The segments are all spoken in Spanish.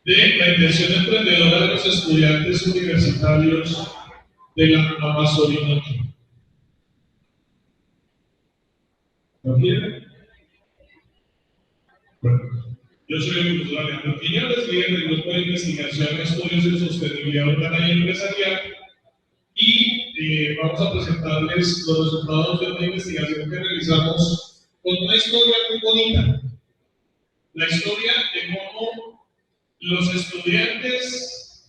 de la intención emprendedora de los estudiantes universitarios de la Amazonía. ¿Lo quieren? Bueno, yo soy el profesor Alejandro Quiñones, líder del grupo de investigación Estudios en Sostenibilidad Urbana y Empresarial, y vamos a presentarles los resultados de una investigación que realizamos con una historia muy bonita. La historia de cómo los estudiantes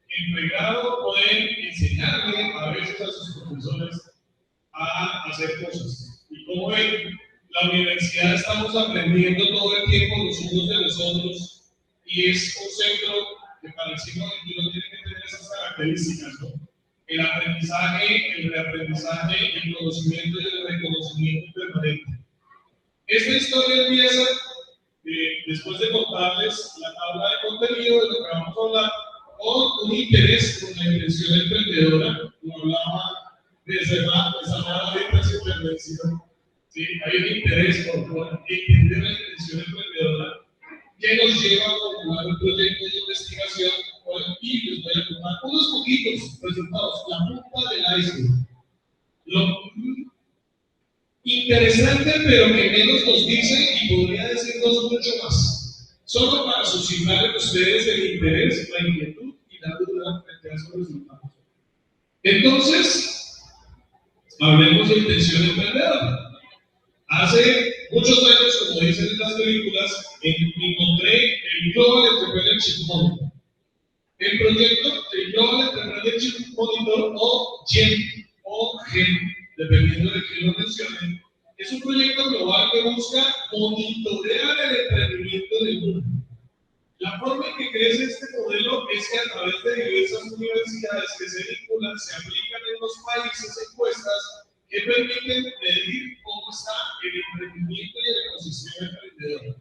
en pregrado pueden enseñarle a veces a sus profesores a hacer cosas. Y cómo en la universidad estamos aprendiendo todo el tiempo los unos de los otros, y es un centro que para el siglo XXI tiene que tener esas características, ¿no? El aprendizaje, el reaprendizaje, el conocimiento y el reconocimiento permanente. Esta historia empieza después de contarles la tabla de contenido de lo que vamos a hablar, con un interés, con la intención emprendedora, como hablaba desde esa nueva intervención. ¿Sí? Hay un interés por entender la intención emprendedora que nos lleva a formular un proyecto de investigación y les voy a contar unos poquitos resultados, la punta del iceberg. Lo interesante, pero que menos nos dice y podría decirnos mucho más, solo para suscitar en ustedes el interés, la inquietud y la duda frente a esos resultados. Entonces, hablemos de intención emprendedora. Hace muchos años, como dicen en las películas, encontré el Global Entrepreneurship Monitor. El proyecto del Global Entrepreneurship Monitor, o GEM, o GEM, dependiendo de quién lo mencione, es un proyecto global que busca monitorear el emprendimiento del mundo. La forma en que crece este modelo es que a través de diversas universidades que se vinculan, se aplican en los países encuestas que permiten medir cómo está el emprendimiento y el ecosistema emprendedor.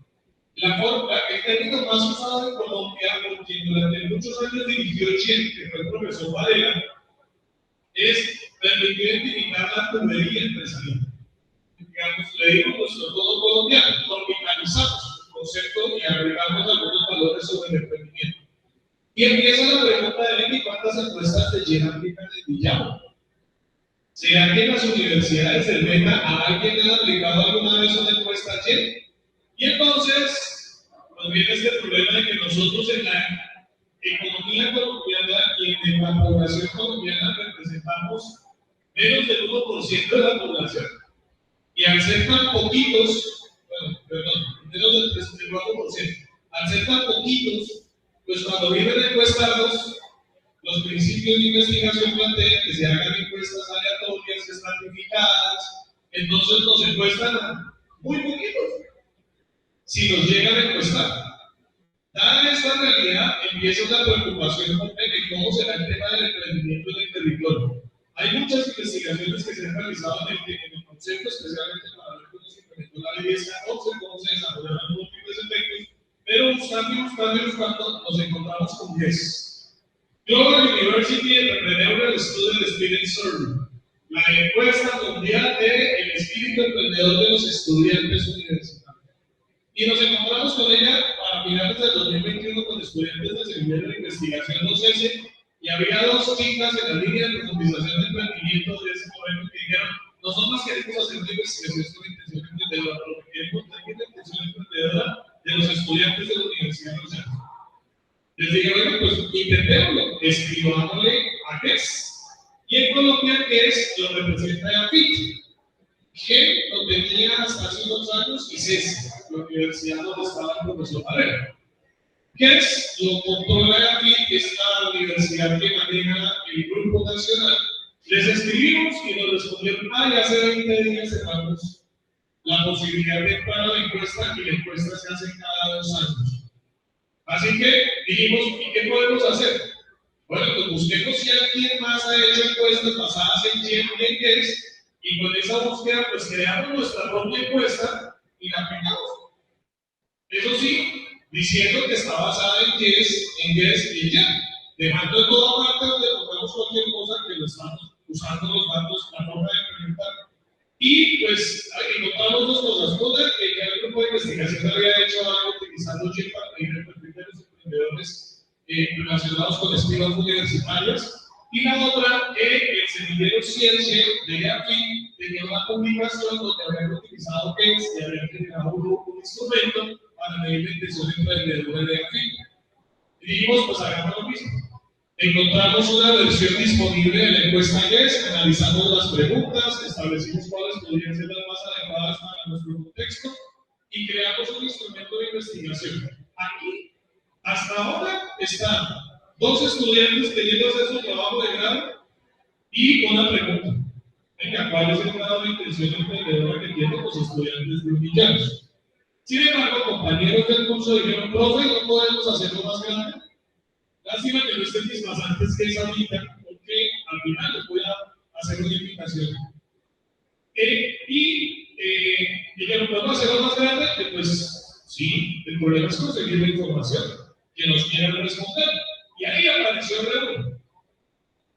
El término más usado en Colombia, por quien durante muchos años dirigió GEM, que fue el profesor Varela, es permitir identificar la tubería empresarial. Digamos, le dimos nuestro todo colombiano, tropicalizamos el concepto y agregamos algunos valores sobre el emprendimiento. Y empieza la pregunta de ¿cuántas encuestas de GEM aplican en Villamo? ¿Será que en las universidades del Meta a alguien le han aplicado alguna vez una encuesta GEM? Y entonces nos viene este problema de que nosotros en la economía colombiana y en la población colombiana representamos menos del 1% de la población. Y al ser tan poquitos, menos del 4%, al ser tan poquitos, pues cuando vienen a encuestarnos, los principios de investigación plantean que se hagan encuestas aleatorias, estratificadas, entonces nos encuestan a muy poquitos, si nos llegan a encuestar. Dada esta realidad, empieza una preocupación de cómo será el tema del emprendimiento en el territorio. Hay muchas investigaciones que se han realizado en el concepto, especialmente para ver cómo se implementó la ley 1014, cómo se desarrollaron los múltiples efectos, pero buscando, nos encontramos con 10. Global University Entrepreneurial Student Experience Survey, la encuesta mundial del espíritu emprendedor de los estudiantes universitarios. Y nos encontramos con ella a finales del 2021 con estudiantes de Semillero de Investigación docente, y había dos chicas en la línea de profundización de emprendimiento de ese momento que dijeron: nosotros queremos hacer una investigación sobre intención emprendedora, pero queremos tener la intención emprendedora de los estudiantes de la Universidad Nacional. Les dije, bueno, pues intentémoslo, escribámosle a GES. Y en Colombia, GES lo representa a FIT. GEM lo tenía hasta hace unos años y CES, la universidad donde estaba el profesor Varela. GES lo controla a FIT, que es la universidad que maneja el grupo nacional. Les escribimos y nos respondieron: hace 20 días cerramos la posibilidad de entrar a la encuesta, y la encuesta se hace cada 2 años. Así que dijimos, ¿y qué podemos hacer? Bueno, pues busquemos si alguien más ha hecho encuestas basadas en GEM y en GES, y con esa búsqueda pues creamos nuestra propia encuesta y la aplicamos. Eso sí, diciendo que está basada en GES y en GEM, dejando en toda parte donde pongamos cualquier cosa que lo estamos usando los datos, la forma de implementar. Y pues encontramos dos cosas. Una, que ya el grupo de investigación había hecho algo utilizando GEM para medir el perfil de los emprendedores relacionados con escuelas universitarias. Y la otra, el semillero Ciencia de EAFIT tenía una publicación donde habían utilizado PENS y habían generado un instrumento para medir la intención emprendedora de EAFIT. Y dijimos, pues hagamos lo mismo. Encontramos una versión disponible de la encuesta YES, analizamos las preguntas, establecimos cuáles podrían ser las más adecuadas para nuestro contexto y creamos un instrumento de investigación. Aquí, hasta ahora, están 2 estudiantes queriendo hacer su trabajo de grado y una pregunta. Venga, ¿cuál es el grado de intención emprendedora que tienen los estudiantes de Unillanos? Sin embargo, compañeros del curso dijeron, profe, ¿no podemos hacerlo más grande? Lástima que no estén mis pasantes que es ahorita, porque al final les voy a hacer una invitación. Dijeron, ¿podemos hacerlo más grande? Que pues sí, el problema es conseguir la información que nos quieran responder. Y ahí apareció Reúne.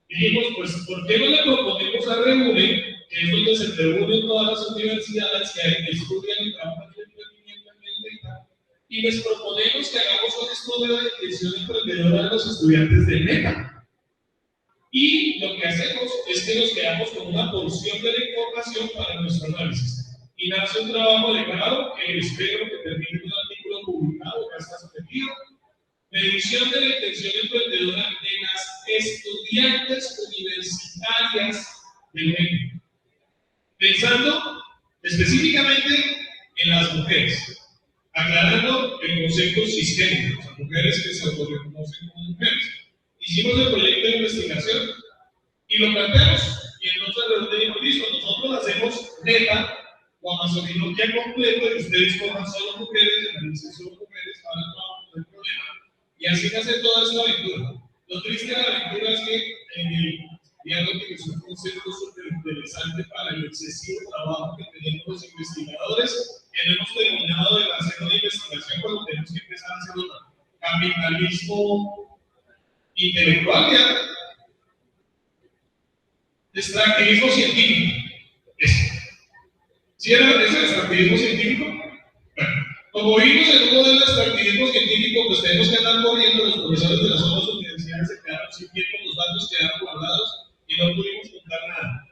Dijimos, pues, ¿por qué no le proponemos a Reúne, que es donde se reúnen todas las universidades que estudian y trabajan en emprendimiento en el data, y les proponemos que hagamos un estudio de intención emprendedora de los estudiantes de Meta? Y lo que hacemos es que nos quedamos con una porción de la información para nuestro análisis. Y nace un trabajo de grado que espero que termine un artículo publicado, ya está sometido. Medición de la intención emprendedora de las estudiantes universitarias del México. Pensando específicamente en las mujeres, aclarando el concepto sistémico, las mujeres que se autorreconocen como mujeres. Hicimos el proyecto de investigación y lo planteamos. Y entonces dijimos, listo, nosotros hacemos neta o amazonía completo y ustedes cojan solo mujeres, analicen solo mujeres, para el trabajo, no hay problema. Y así nace toda esta aventura. Lo triste de la aventura es que digamos que es un concepto súper interesante para el excesivo trabajo que tenemos los investigadores, que no hemos terminado de hacer una investigación cuando tenemos que empezar a hacer un capitalismo intelectual, ya. Extractivismo científico. ¿Sí era ese extractivismo científico? Bueno, como vimos en uno del extractivismo científico, pues tenemos que andar corriendo, los profesores de las otras universidades se quedaron sin tiempo, los datos quedaron guardados y no pudimos contar nada.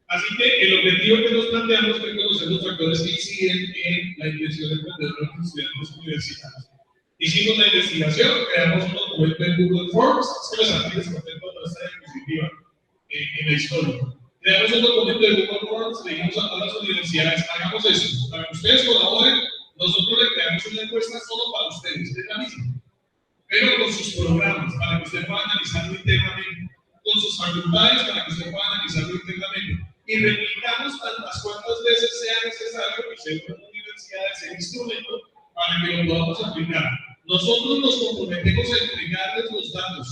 Así que el objetivo que nos planteamos fue conocer los factores que inciden en la intención emprendedora de los estudiantes universitarios. Hicimos la investigación, creamos un documento en Google Forms, es que les antes conté toda esta diapositiva en la historia. Creamos un documento de Google Forms, le dijimos a todas las universidades, hagamos eso, para que ustedes colaboren, nosotros le creamos una encuesta solo para ustedes, es la misma, pero con sus programas, para que usted pueda analizarlo internamente, con sus facultades, para que usted pueda analizarlo internamente, y replicamos tantas cuantas veces sea necesario que sea una universidad ese instrumento para que lo podamos aplicar. Nosotros nos comprometemos a entregarles los datos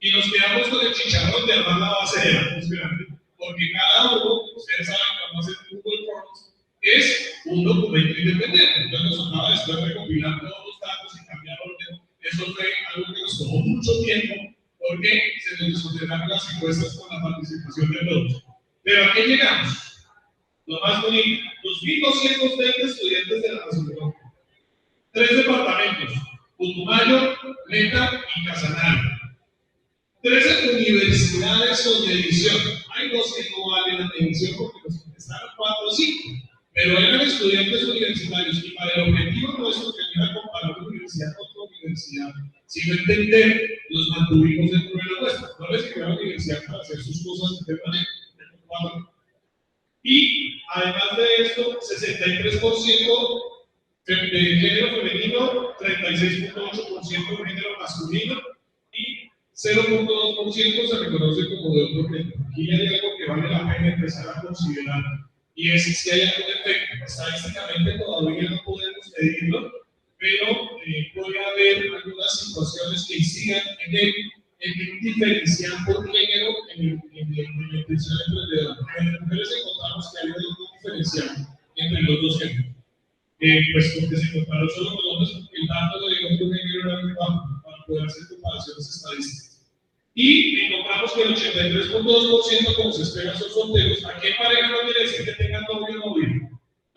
y nos quedamos con el chicharrón de armar la base de datos grande, porque cada uno, ustedes saben que vamos a hacer Google Forms, es un documento independiente. Entonces nos tocaba después recopilar todos los datos y cambiar orden. Eso fue algo que nos tomó mucho tiempo, porque se nos desordenaron las encuestas con la participación de todos. Pero ¿a qué llegamos? Lo más bonito, 2.220 estudiantes de la Nacional. 3 departamentos, Putumayo, Meta y Casanare. 13 universidades con medición. Hay 2 que no valen la medición porque nos contestaron 4 o 5, pero eran estudiantes universitarios y para el objetivo nuestro que no era comparar una universidad con otra universidad, sino entender, los mantuvimos dentro de la nuestra. No les quedó la universidad para hacer sus cosas internamente. Y además de esto, 63% de género femenino, 36.8% de género masculino y 0.2% se reconoce como de otro género. Aquí hay algo que vale la pena empezar a considerar y es si hay algún efecto. Estadísticamente todavía no podemos medirlo, pero puede haber algunas situaciones que incidan en un diferencial por género en la intención emprendedora. En las mujeres encontramos que hay un diferencial entre los dos géneros. Pues porque se compararon solo con hombres, porque el dato de otro género era muy bajo para poder hacer comparaciones estadísticas. Y encontramos que el 83.2%, como se espera, son solteros. Aquí en pareja no quiere decir que tengan novio o novia.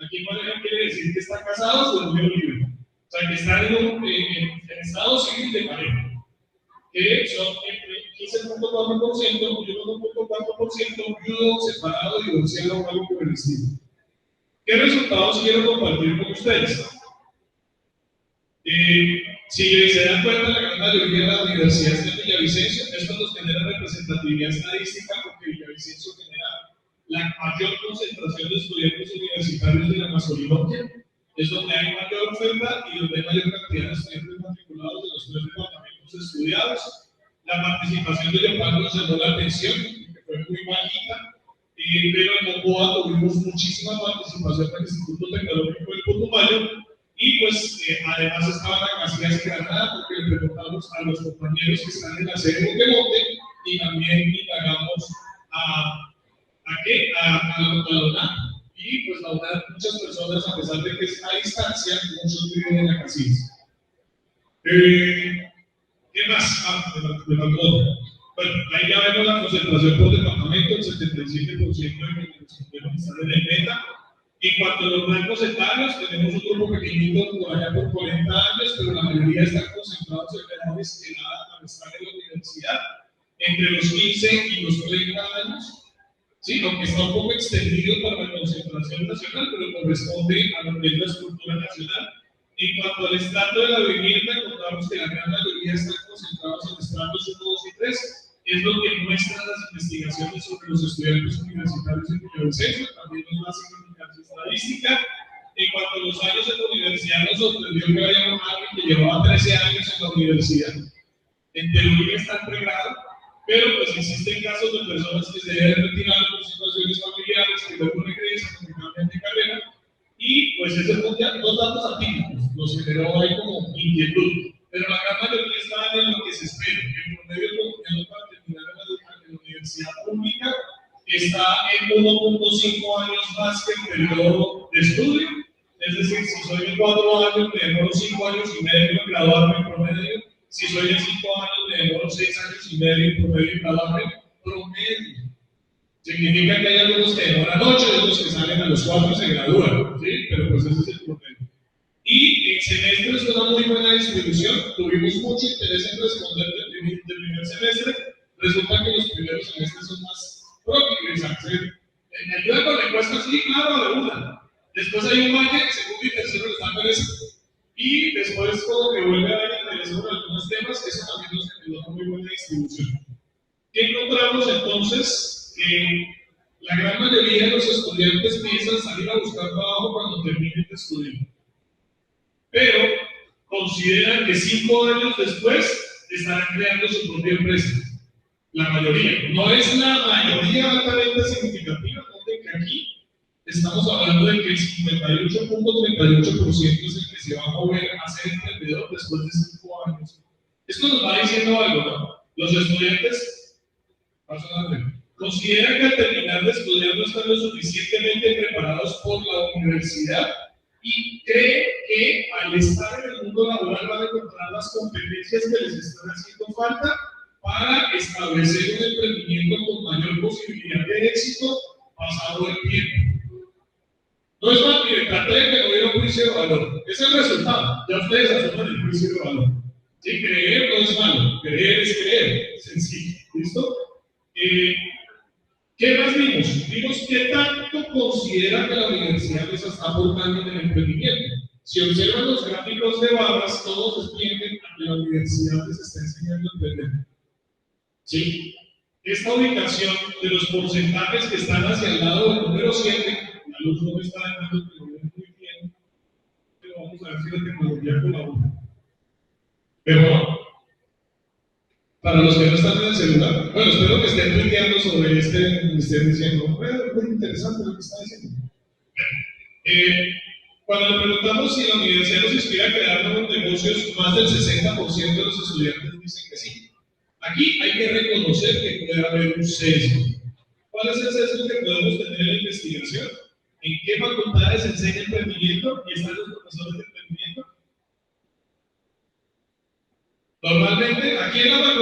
Aquí en pareja quiere decir que están casados o de novio libre. O sea, que están en estado civil de pareja. que son entre 15.4% y 1.4% viudo, separado, divorciado o algo por el estilo. ¿Qué resultados quiero compartir con ustedes? Si se dan cuenta, la gran mayoría de las universidades de Villavicencio, esto nos genera representatividad estadística porque Villavicencio genera la mayor concentración de estudiantes universitarios de la Amazonía, es donde hay mayor oferta y donde hay mayor cantidad de estudiantes matriculados de los 3 departamentos estudiados. La participación de Leopardo nos llamó la atención, que fue muy bajita, pero en Mocoa tuvimos muchísima participación del Instituto Tecnológico del Putumayo. Y pues además estaba la Casillas Granada, porque le preguntamos a los compañeros que están en la sede de Monte y también indagamos a la UNAM. Y pues la UNAM, muchas personas, a pesar de que es a distancia, muchos viven en la Casillas. ¿Qué más? Me faltó otra. Bueno, ahí ya vemos la concentración por departamento, el 77% de los que están en el meta. En cuanto a los rangos etarios, tenemos un grupo pequeñito por allá por 40 años, pero la mayoría están concentrados en menores que nada para estar en la universidad, entre los 15 y los 30 años, sí, aunque está un poco extendido para la concentración nacional, pero corresponde a lo que es la estructura nacional. En cuanto al estrato de la vivienda, encontramos que la gran mayoría están concentrados en estratos 1, 2 y 3. Es lo que muestran las investigaciones sobre los estudiantes universitarios en Villavicencio, también nos da significancia estadística. En cuanto a los años en la universidad, nos sorprendió que haya un alguien que llevaba 13 años en la universidad. En teoría está en pregrado, pero pues existen casos de personas que se deben retirar por situaciones familiares, que luego regresan, que cambian de carrera, y pues ese son dos datos atípicos, nos generó ahí como inquietud. Pero la gran mayoría estaban en lo que se espera. El promedio colombiano para terminar en la universidad pública está en 1.5 años más que el periodo de estudio. Es decir, si soy de 4 años, me demoro 5 años y medio en graduarme en promedio. Si soy de 5 años, me demoro 6 años y medio en promedio en graduarme promedio. Significa que hay algunos que demoran 8 y otros que salen a los 4 y se gradúan, ¿sí? Pero pues ese es el promedio. Y en semestres es una muy buena distribución, tuvimos mucho interés en responder del primer semestre, resulta que los primeros semestres son más progresivos. ¿Me ayuda con la encuesta? Sí, claro, de una. Después hay un valle, segundo y tercero les dan pereza. Y después como que vuelve a haber interés sobre algunos temas, eso también nos generó una muy buena distribución. ¿Qué encontramos entonces? Que la gran mayoría de los estudiantes piensan salir a buscar trabajo cuando terminen de estudiar. Pero consideran que 5 años después estarán creando su propia empresa. La mayoría. No es la mayoría altamente significativa, noten que aquí estamos hablando de que el 58.38% es el que se va a mover a ser emprendedor después de 5 años. Esto nos va diciendo algo, ¿no? Los estudiantes consideran que al terminar de estudiar no están lo suficientemente preparados por la universidad y creen que al estar en el mundo laboral van a encontrar las competencias que les están haciendo falta para establecer un emprendimiento con mayor posibilidad de éxito pasado el tiempo. No es más, miren, traté de que no hubiera un juicio de valor. Es el resultado. Ya ustedes asumen el juicio de valor. Sí, creer no es malo, creer es creer. Sencillo. ¿Listo? ¿Qué más vimos? Vimos qué tanto considera que la universidad les está aportando en el emprendimiento. Si observan los gráficos de barras, todos explican que la universidad les está enseñando a emprender. ¿Sí? Esta ubicación de los porcentajes que están hacia el lado del número 7, la luz no me está dejando que lo vean muy bien, pero vamos a ver si la tecnología colabora. Pero bueno, para los que no están en el celular, bueno, espero que estén tuiteando sobre este, y estén diciendo, bueno, es muy interesante lo que está diciendo. Cuando le preguntamos si la universidad nos inspira a crear nuevos negocios, más del 60% de los estudiantes dicen que sí. Aquí hay que reconocer que puede haber un sesgo. ¿Cuál es el sesgo que podemos tener en la investigación? ¿En qué facultades se enseña emprendimiento y están los profesores de emprendimiento? Normalmente, aquí en la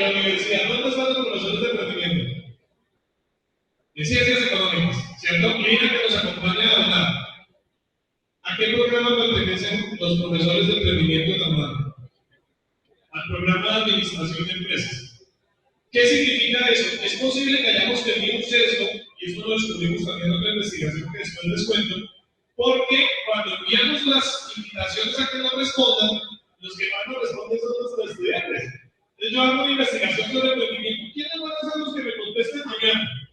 universidad, ¿dónde están los profesores de emprendimiento? En ciencias económicas, ¿cierto? Lina que nos acompaña a hablar. ¿A qué programa pertenecen los profesores de emprendimiento en la UNAM? A al programa de administración de empresas. ¿Qué significa eso? Es posible que hayamos tenido un sesgo, y eso lo descubrimos también en otra investigación que después les cuento, porque cuando enviamos las invitaciones a que nos respondan, los que más nos responden son nuestros estudiantes. Entonces yo hago una investigación sobre emprendimiento. ¿Quiénes van a ser los que me contesten mañana?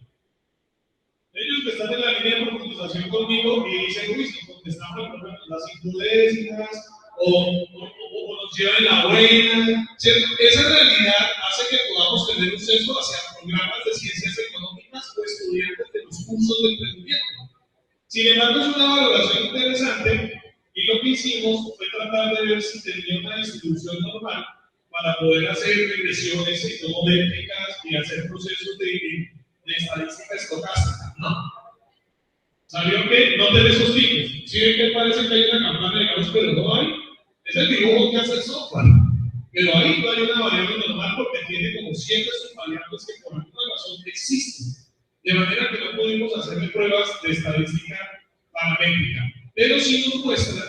Ellos que están en la línea de profundización conmigo y dicen, uy, si contestamos por ejemplo, las 5 décimas o nos llevan la buena, ¿cierto? Esa realidad hace que podamos tener un sesgo hacia programas de ciencias económicas o estudiantes de los cursos de emprendimiento. Sin embargo, es una valoración interesante y lo que hicimos fue tratar de ver si tenía una distribución normal para poder hacer regresiones econométricas y hacer procesos de estadística estocástica. No. Salió que no tiene esos picos. Si ven que parece que hay una campana de Gauss, pero no hay. Es el dibujo que hace el software. Pero ahí no hay una variable normal porque tiene como 7 subvariables que por alguna razón existen. De manera que no pudimos hacerle pruebas de estadística paramétrica. Pero sí nos muestra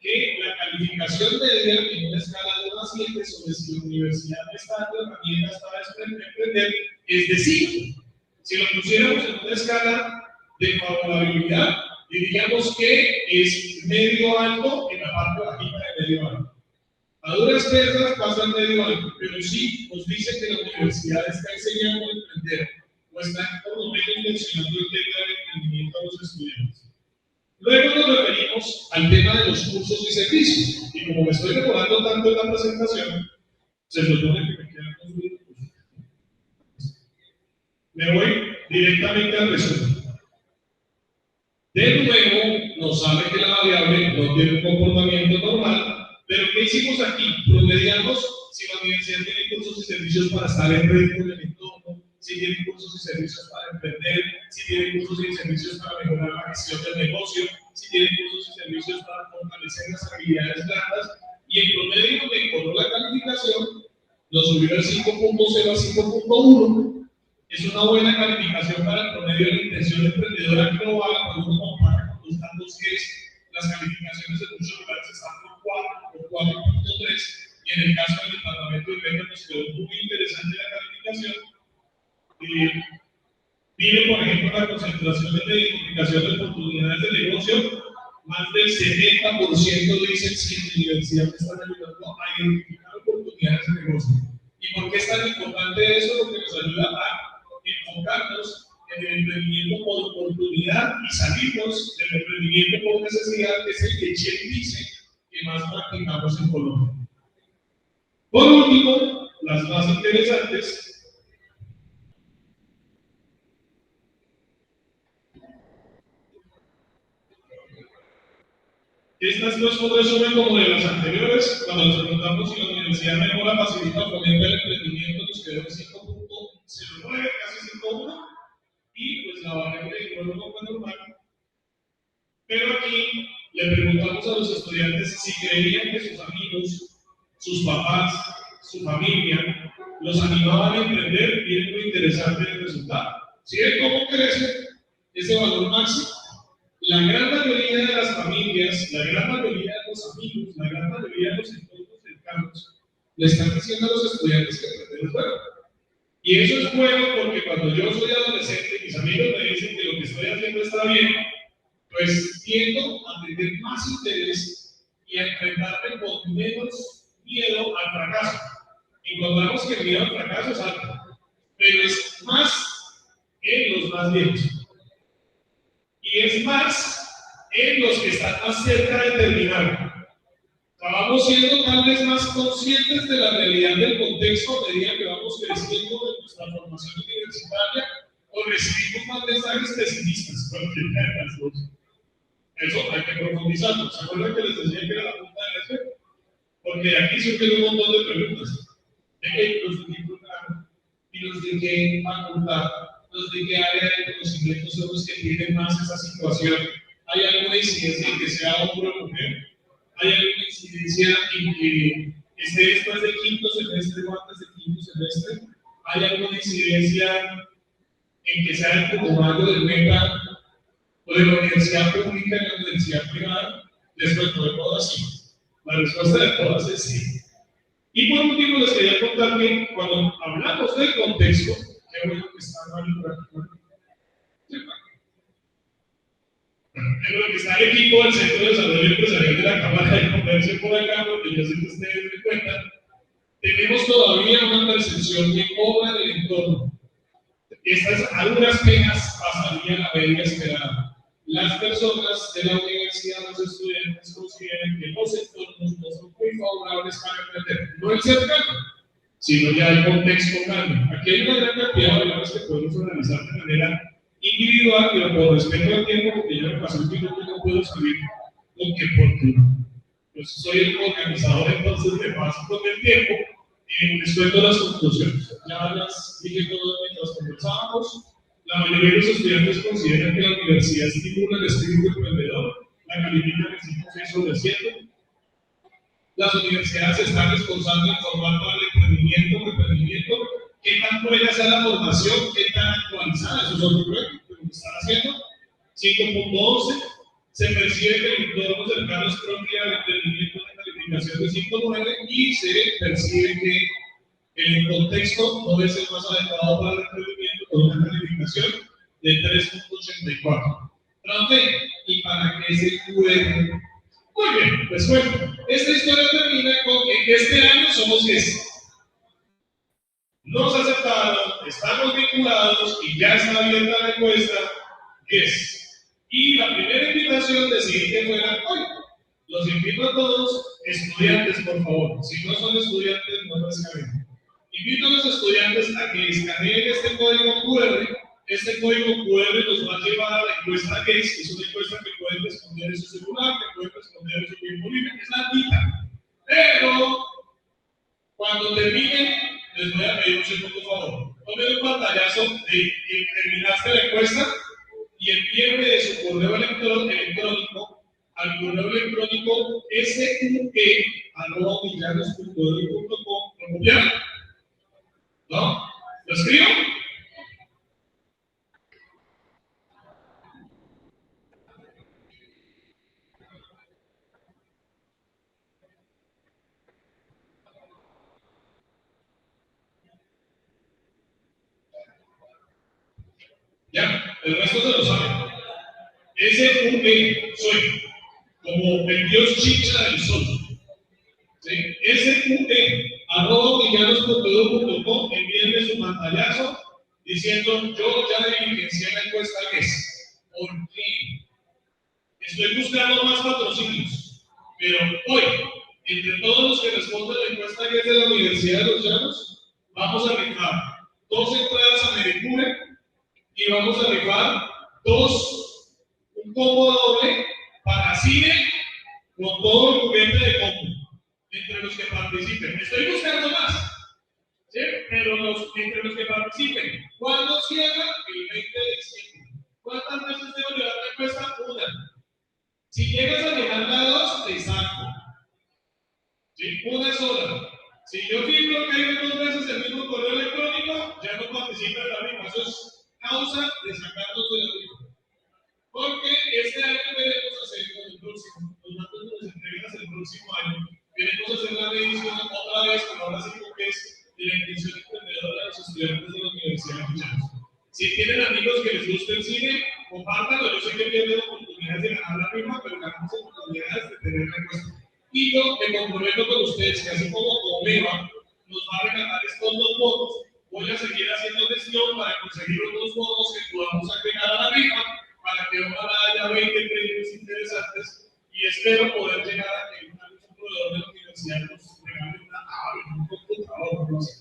que la calificación media en una escala de 1 a 7 sobre si la universidad está dando herramientas para emprender es de 5. Si lo pusiéramos en una escala de favorabilidad, diríamos que es medio alto en la parte bajita de medio alto. A duras penas pasa al medio alto, pero sí nos dice que la universidad está enseñando a emprender o está por lo menos mencionando el tema del emprendimiento a los estudiantes. Luego nos referimos al tema de los cursos y servicios. Y como me estoy demorando tanto en la presentación, se supone que me quedan 2 minutos. Me voy directamente al resumen. De nuevo, nos sale que la variable no tiene un comportamiento normal, pero ¿qué hicimos aquí? Promediamos si la universidad tiene cursos y servicios para estar en red con el entorno, si tiene cursos y servicios para emprender, si tiene cursos y servicios para mejorar la gestión del negocio, si tiene cursos y servicios para fortalecer las habilidades blandas, y en promedio mejoró la calificación, nos subió de 5.0 a 5.1. Es una buena calificación para el promedio de la intención emprendedora global cuando uno compara con los datos que es las calificaciones en muchos lugares están por 4 o 4.3 y en el caso del departamento de ventas nos quedó muy interesante la calificación. Mire, por ejemplo, la concentración de identificación de oportunidades de negocio, más del 70% dicen si en la universidad me están ayudando a identificar oportunidades de negocio. ¿Y por qué es tan importante eso? Porque nos ayuda a enfocarnos en el emprendimiento por oportunidad y salirnos del emprendimiento por necesidad, que es el que Chen dice que más practicamos en Colombia. Por último, las más interesantes. Estas no es un resumen como de las anteriores. Cuando nos preguntamos si la universidad mejora, facilita o fomenta el emprendimiento, nos quedó en 5.09, casi 5.1. Y pues la variable de no fue normal. Pero aquí le preguntamos a los estudiantes si creían que sus amigos, sus papás, su familia, los animaban a emprender. Y es muy interesante el resultado. ¿Sí ven cómo crece ese valor máximo? La gran mayoría de las familias, la gran mayoría de los amigos, la gran mayoría de los entornos cercanos le están diciendo a los estudiantes que emprender es bueno. Y eso es bueno porque cuando yo soy adolescente y mis amigos me dicen que lo que estoy haciendo está bien, pues tiendo a tener más interés y a enfrentarme con menos miedo al fracaso. Encontramos que el miedo al fracaso es alto, pero es más en los más viejos. Y es más en los que están más cerca de terminar. Vamos siendo tal vez más conscientes de la realidad del contexto a medida que vamos creciendo en nuestra formación universitaria o recibimos más mensajes pesimistas. Cualquiera de las dos. Eso hay que profundizarlo. ¿Se acuerdan que les decía que era la punta del iceberg? Porque aquí surgen un montón de preguntas. ¿Los de qué programa? ¿Y los de qué facultad? ¿Los de qué área de conocimiento son los que tienen más esa situación? ¿Hay alguna incidencia en que sea hombre o mujer? ¿Hay alguna incidencia en que esté después de quinto semestre o antes de quinto semestre? ¿Hay alguna incidencia en que sea el comodario del META o de la universidad pública en la universidad privada? Les respondo así. La respuesta de todas es sí. Y por último les quería contar que cuando hablamos del contexto, qué bueno que está Mario por aquí, en lo que está el equipo del Centro de Desarrollo Empresarial de la Cámara de Comercio por acá, porque yo sé que ustedes me cuentan, tenemos todavía una percepción de obra del entorno. Estas a duras penas pasaría la media esperada. Las personas de la universidad, los estudiantes, consideran que los entornos no son muy favorables para emprender. No el cercano, sino ya el contexto cambia. Aquí hay una gran cantidad de valores que podemos analizar de manera individual, pero por respeto al tiempo, porque ya me pasó el tiempo que no puedo salir con que por tu. Yo soy el organizador, entonces me paso con el tiempo y les cuento las conclusiones. Ya las dije todas mientras conversábamos. La mayoría de los estudiantes consideran que la universidad estimula el espíritu emprendedor. La califican en 5,6 sobre 7. Las universidades se están esforzando en formar para el emprendimiento. ¿Qué tanto puede hacer la formación? ¿Qué tan actualizada? Eso es otro proyecto que están haciendo. 5,11. Se percibe que el entorno cercano es propio al emprendimiento de calificación de 5,9 y se percibe que el contexto no es el más adecuado para el emprendimiento con una calificación de 3,84. ¿Dónde? ¿Y para qué se puede? Muy bien, pues bueno, esta historia termina con que este año somos 10. Nos aceptaron, estamos vinculados y ya está abierta la encuesta 10. Y la primera invitación decidí que fuera hoy. Los invito a todos, estudiantes, por favor. Si no son estudiantes, no lo escaneen. Invito a los estudiantes a que escaneen este código QR. Este código QR los va a llevar a la encuesta GATE, que es una encuesta que pueden responder en su celular, que pueden responder en su tiempo libre, que es la tita. Pero cuando terminen, les voy a pedir un segundo favor. Tomen un pantallazo de que terminaste la encuesta y envíenme de su correo electrónico al correo electrónico sue@villanos.edu.com. ¿Lo copiaron? ¿No? ¿Lo escribo? Ya, el resto se lo saben. soy, como el dios chicha del sol. ¿Sí? sue@villanos.edu.com, envíenme su pantallazo diciendo yo ya diligencié la encuesta GES. ¿Por qué? Estoy buscando más patrocinios, pero hoy, entre todos los que responden la encuesta GES de la Universidad de los Llanos, vamos a rifar 2 entradas a Medicure y vamos a rifar un combo doble para cine con todo el juguete de combo. Entre los que participen. Estoy buscando más, ¿sí? Pero entre los que participen. ¿Cuándo cierra? El 20 de diciembre. ¿Cuántas veces debo llevar la encuesta? Una. Si llegas a llegar la 2, te saco. ¿Sí? Una sola. Si yo filtro que hay 2 veces el mismo correo electrónico, ya no participa en la rifa. Eso es causa de sacarnos de la rifa. Porque este año queremos hacer con el próximo, los datos nos entregan el próximo año. Queremos hacer la revisión otra vez, pero ahora sí que es de la intención emprendedora de los estudiantes de la Universidad de Llanos. Si tienen amigos que les guste el cine, compártanlo. Yo sé que pierden oportunidades de ganar la rifa, pero ganamos oportunidades de tener la encuesta. Y yo me comprometo con ustedes que así como Omega nos va a regalar estos 2 bonos, voy a seguir haciendo gestión para conseguir otros bonos que podamos agregar a la rifa, para que ojalá haya 20 créditos interesantes y espero poder llegar a que un proveedor de la universidad nos regale una tablet, un computador, no sé.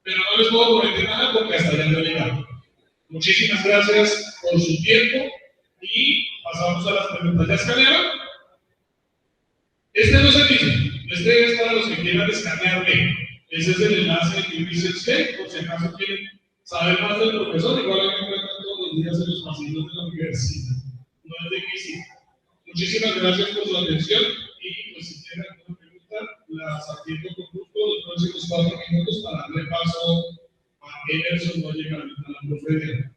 Pero no les puedo prometer nada porque hasta allá no he llegado. Muchísimas gracias por su tiempo y pasamos a las preguntas. ¿Ya escanearon? Este no es el mismo. Este es para los que quieran escanearme. Ese es el enlace que dice usted, por si acaso quieren saber más del profesor, igual me encuentran todos los días en los pasillos de la universidad. No es difícil. Muchísimas gracias por su atención y pues si tienen alguna pregunta, las atiendo con gusto los próximos 4 minutos para darle paso a Emerson, no llega a la profe.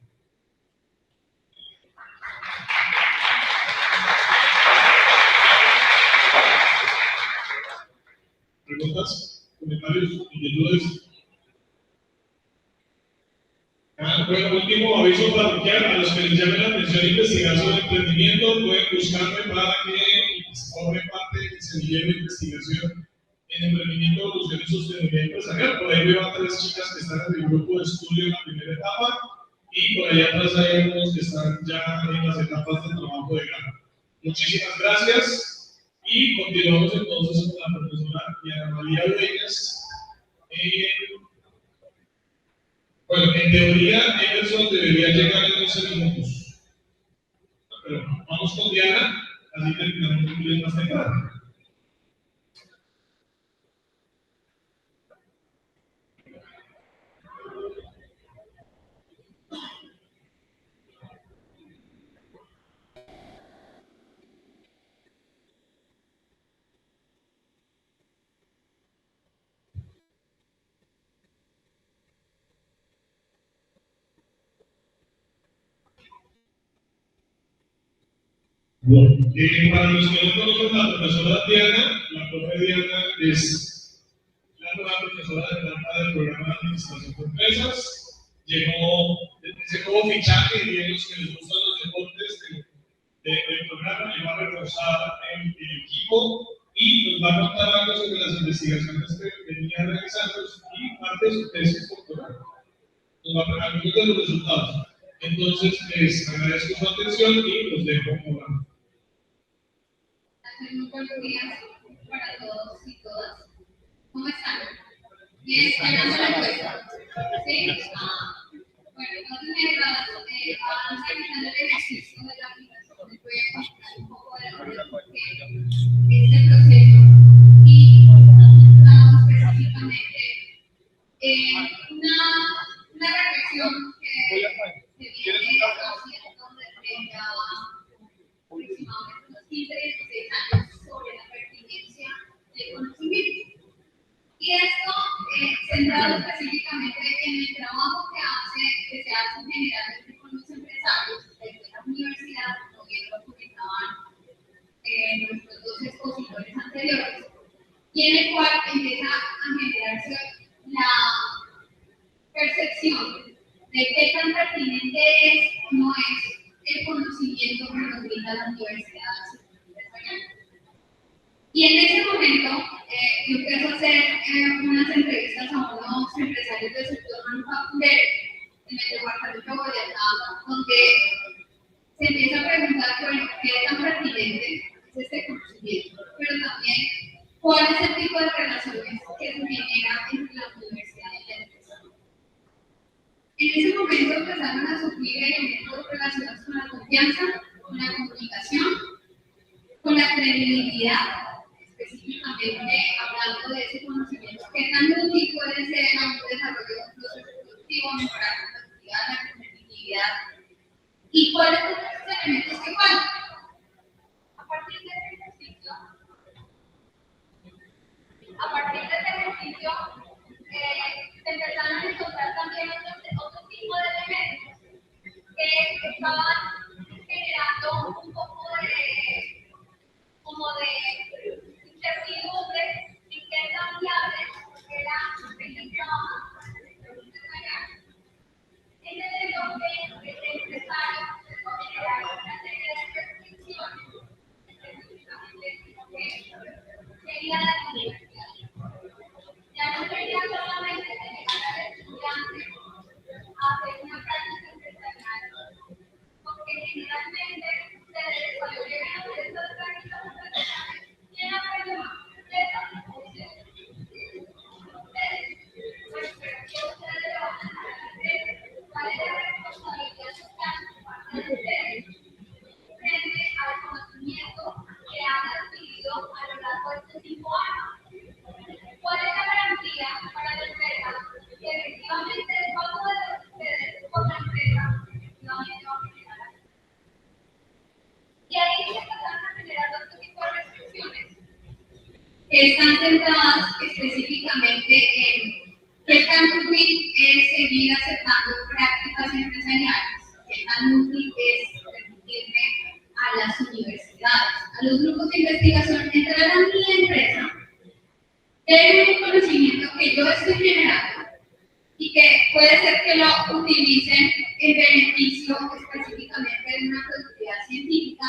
¿Preguntas? comentarios, inquietudes. Bueno, último aviso parroquial: a los que les llame la atención investigar sobre emprendimiento, pueden buscarme para que forme parte del semillero de investigación en emprendimiento, evolución y sostenibilidad empresarial. Por ahí veo a 3 chicas que están en el grupo de estudio en la primera etapa, y por allá atrás hay algunos que están ya en las etapas de trabajo de grado. Muchísimas gracias, y continuamos entonces con la profesora Diana María Dueñas. Bueno, en teoría Emerson debería llegar en 11 minutos, pero vamos con Diana, así terminamos un poquito más temprano. Bueno, para los que no conocen a la profesora Diana, la profe Diana es la nueva profesora de planta del programa de administración de empresas. Llegó ese nuevo fichaje, y los que les gustan los deportes del programa, le va a reforzar el equipo y nos va a contar algo sobre las investigaciones que venía realizando y parte de su tesis doctoral. Nos va a presentar algunos de los resultados. Entonces, les agradezco su atención y los dejo con Muy buenos días para todos y todas. ¿Cómo están? Bien, esperando la encuesta. ¿Sí? Bueno, entonces vamos realizando el ejercicio de la aplicación. Les voy a contar un poco de este proceso, y estamos específicamente en una reflexión que se viene haciendo desde ya aproximadamente unos 15, 16 años sobre la pertinencia del conocimiento. Y esto centrado específicamente en el trabajo que se hace generalmente con los empresarios desde la universidad, como bien lo comentaban nuestros 2 expositores anteriores, y en el cual empieza a generarse la percepción de qué tan pertinente es o no es el conocimiento que nos brinda la universidad. Y en ese momento yo empiezo a hacer unas entrevistas a unos empresarios del sector manufacturero en el departamento de Boyacá, donde se empieza a preguntar, bueno, qué tan pertinente es este conocimiento, pero también cuál es el tipo de relaciones que se genera entre la universidad y la empresa. En ese momento empezaron a surgir elementos relacionados con la confianza, con la comunicación, con la credibilidad, específicamente hablando de ese conocimiento, qué tan útil puede ser a un desarrollo de un proceso productivo, mejorar la productividad, la competitividad, y cuáles son los elementos que faltan. A partir de este ejercicio, se empezaron a encontrar también otro tipo de elementos que estaban generando un poco de incertidumbre en qué tan viable era el trabajo empresarial. En el enfoque empresario se puede generar una serie de restricciones, específicamente que sería la universidad. Ya no sería solamente dejar al estudiante a hacer una práctica empresarial, porque generalmente se desarrollan estas prácticas empresariales y en la práctica empresa ustedes, pues, ustedes van a hacer cuál es la responsabilidad social por parte de ustedes frente al conocimiento que han adquirido a lo largo de estos 5 años. ¿Cuál es la garantía para la empresa que efectivamente el pago de ustedes por la empresa efectivamente va a generar? Y ahí se empezaron a generar otro tipo de restricciones que están centradas específicamente en qué tan útil es seguir aceptando prácticas empresariales, qué tan útil es permitirle a las universidades, a los grupos de investigación entrar a mi empresa, ver un conocimiento que yo estoy generando y que puede ser que lo utilicen en beneficio específicamente de una productividad científica,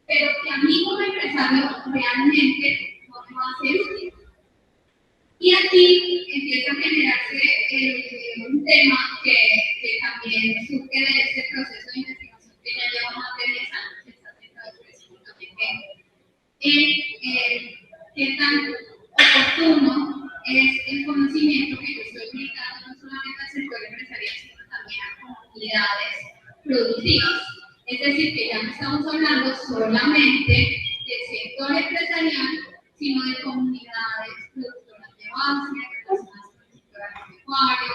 pero que a mí como empresario realmente no me va a ser útil. Y aquí empieza a generarse un tema que también surge de este proceso de investigación que ya lleva más de 10 años, que está centrado específicamente en qué tan oportuno es el conocimiento que yo estoy brindando no solamente al sector empresarial, sino también a comunidades productivas. Es decir, que ya no estamos hablando solamente del sector empresarial, sino de comunidades productoras de base, relacionadas con el sector agropecuario,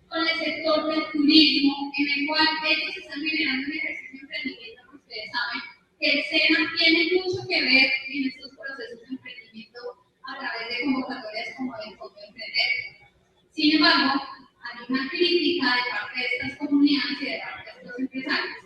con el sector del turismo, en el cual ellos están generando un ejercicio de emprendimiento que ustedes saben que el SENA tiene mucho que ver en estos procesos de emprendimiento a través de convocatorias como el Fondo Emprender. Sin embargo, hay una crítica de parte de estas comunidades y de parte de estos empresarios,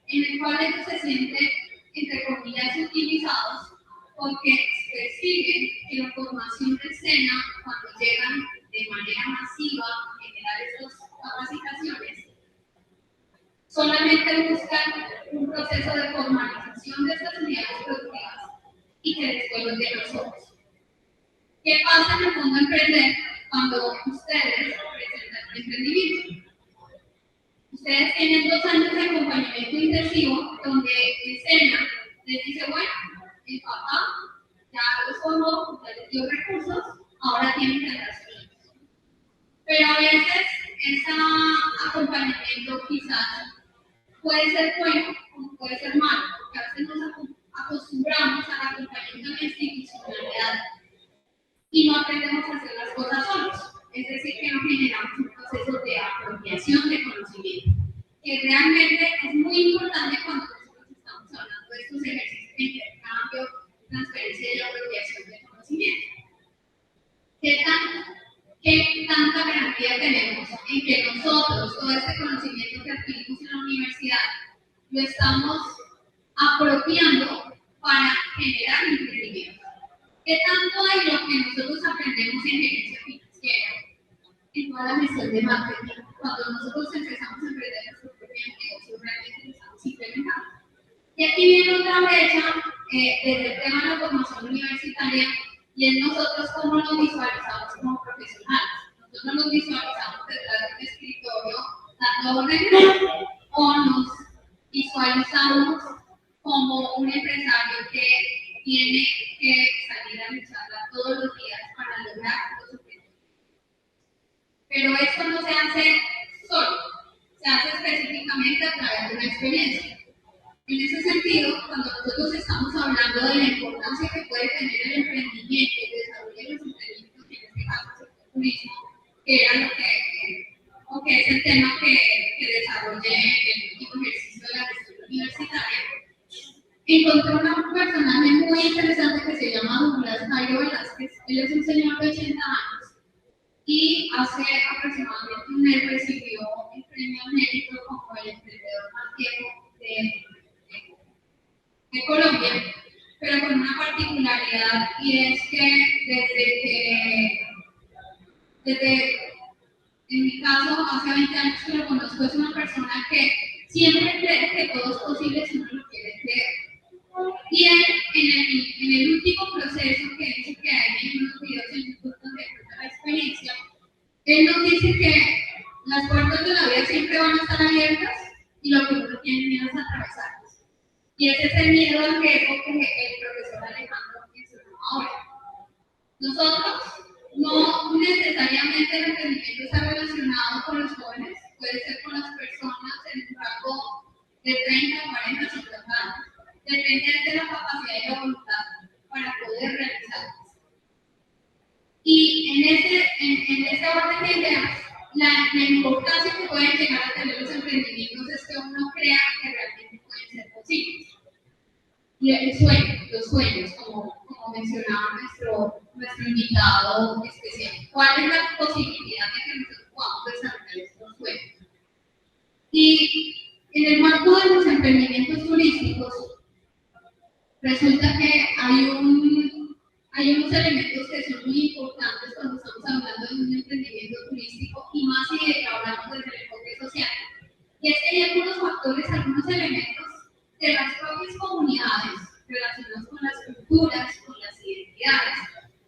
en el cual ellos se sienten, entre comillas, utilizados porque perciben que la formación del SENA, cuando llegan de manera masiva a generar estas capacitaciones, solamente buscan un proceso de formalización de estas unidades productivas y que después los de nosotros. ¿Qué pasa en el mundo emprender cuando ustedes presentan un emprendimiento? Ustedes tienen 2 años de acompañamiento intensivo donde el SENA les dice, bueno, el papá ya los formó, ya les dio recursos, ahora tienen que dar soluciones. Pero a veces ese acompañamiento quizás puede ser bueno o puede ser malo, porque a veces nos acostumbramos al acompañamiento de la institucionalidad y no aprendemos a hacer las cosas solos. Es decir, que no generamos un proceso de apropiación de conocimiento, que realmente es muy importante cuando nosotros estamos hablando de estos ejercicios de intercambio, transferencia y apropiación de conocimiento. ¿Qué tanta garantía tenemos en que nosotros, todo este conocimiento que adquirimos en la universidad, lo estamos apropiando para generar emprendimiento? ¿Qué tanto hay lo que nosotros aprendemos en gerencia financiera, en toda la gestión de marketing, cuando nosotros empezamos a emprender nuestro propio negocio, realmente lo estamos implementando? Y aquí viene otra brecha desde el tema de la formación universitaria, y es nosotros cómo nos visualizamos como profesionales. Nosotros nos visualizamos detrás de un escritorio dando órdenes, o nos visualizamos como un empresario que tiene que salir a lucharla todos los días para lograr los objetivos. Pero esto no se hace solo, se hace específicamente a través de una experiencia. En ese sentido, cuando nosotros estamos hablando de la importancia que puede tener el emprendimiento y el desarrollo de los emprendimientos, en este caso el sector turismo, que era lo que es el tema que desarrollé en el último ejercicio de la gestión universitaria, encontré un personaje muy interesante que se llama Douglas Cairo Velázquez. Él es un señor de 80 años y hace aproximadamente un mes recibió el premio al mérito como el emprendedor más viejo de Colombia, pero con una particularidad, y es que desde en mi caso, hace 20 años que lo conozco, es una persona que siempre cree que todo es posible si uno lo quiere creer. Y él, en el último proceso que dice que hay en unos videos en YouTube donde cuenta la experiencia, él nos dice que las puertas de la vida siempre van a estar abiertas y lo que uno tiene miedo es atravesarlas. Y ese es el miedo al riesgo que el profesor Alejandro mencionó ahora. Nosotros no necesariamente el emprendimiento está relacionado con los jóvenes, puede ser con las personas en un rango de 30, 40, 50 años. Depende de la capacidad y la voluntad para poder realizarlas. Y en ese orden de ideas, la importancia que pueden llegar a tener los emprendimientos es que uno crea que realmente pueden ser posibles. Y los sueños, como mencionaba nuestro invitado especial. ¿Cuál es la posibilidad de que nosotros podamos desarrollar estos sueños? Y en el marco de los emprendimientos turísticos, resulta que hay unos elementos que son muy importantes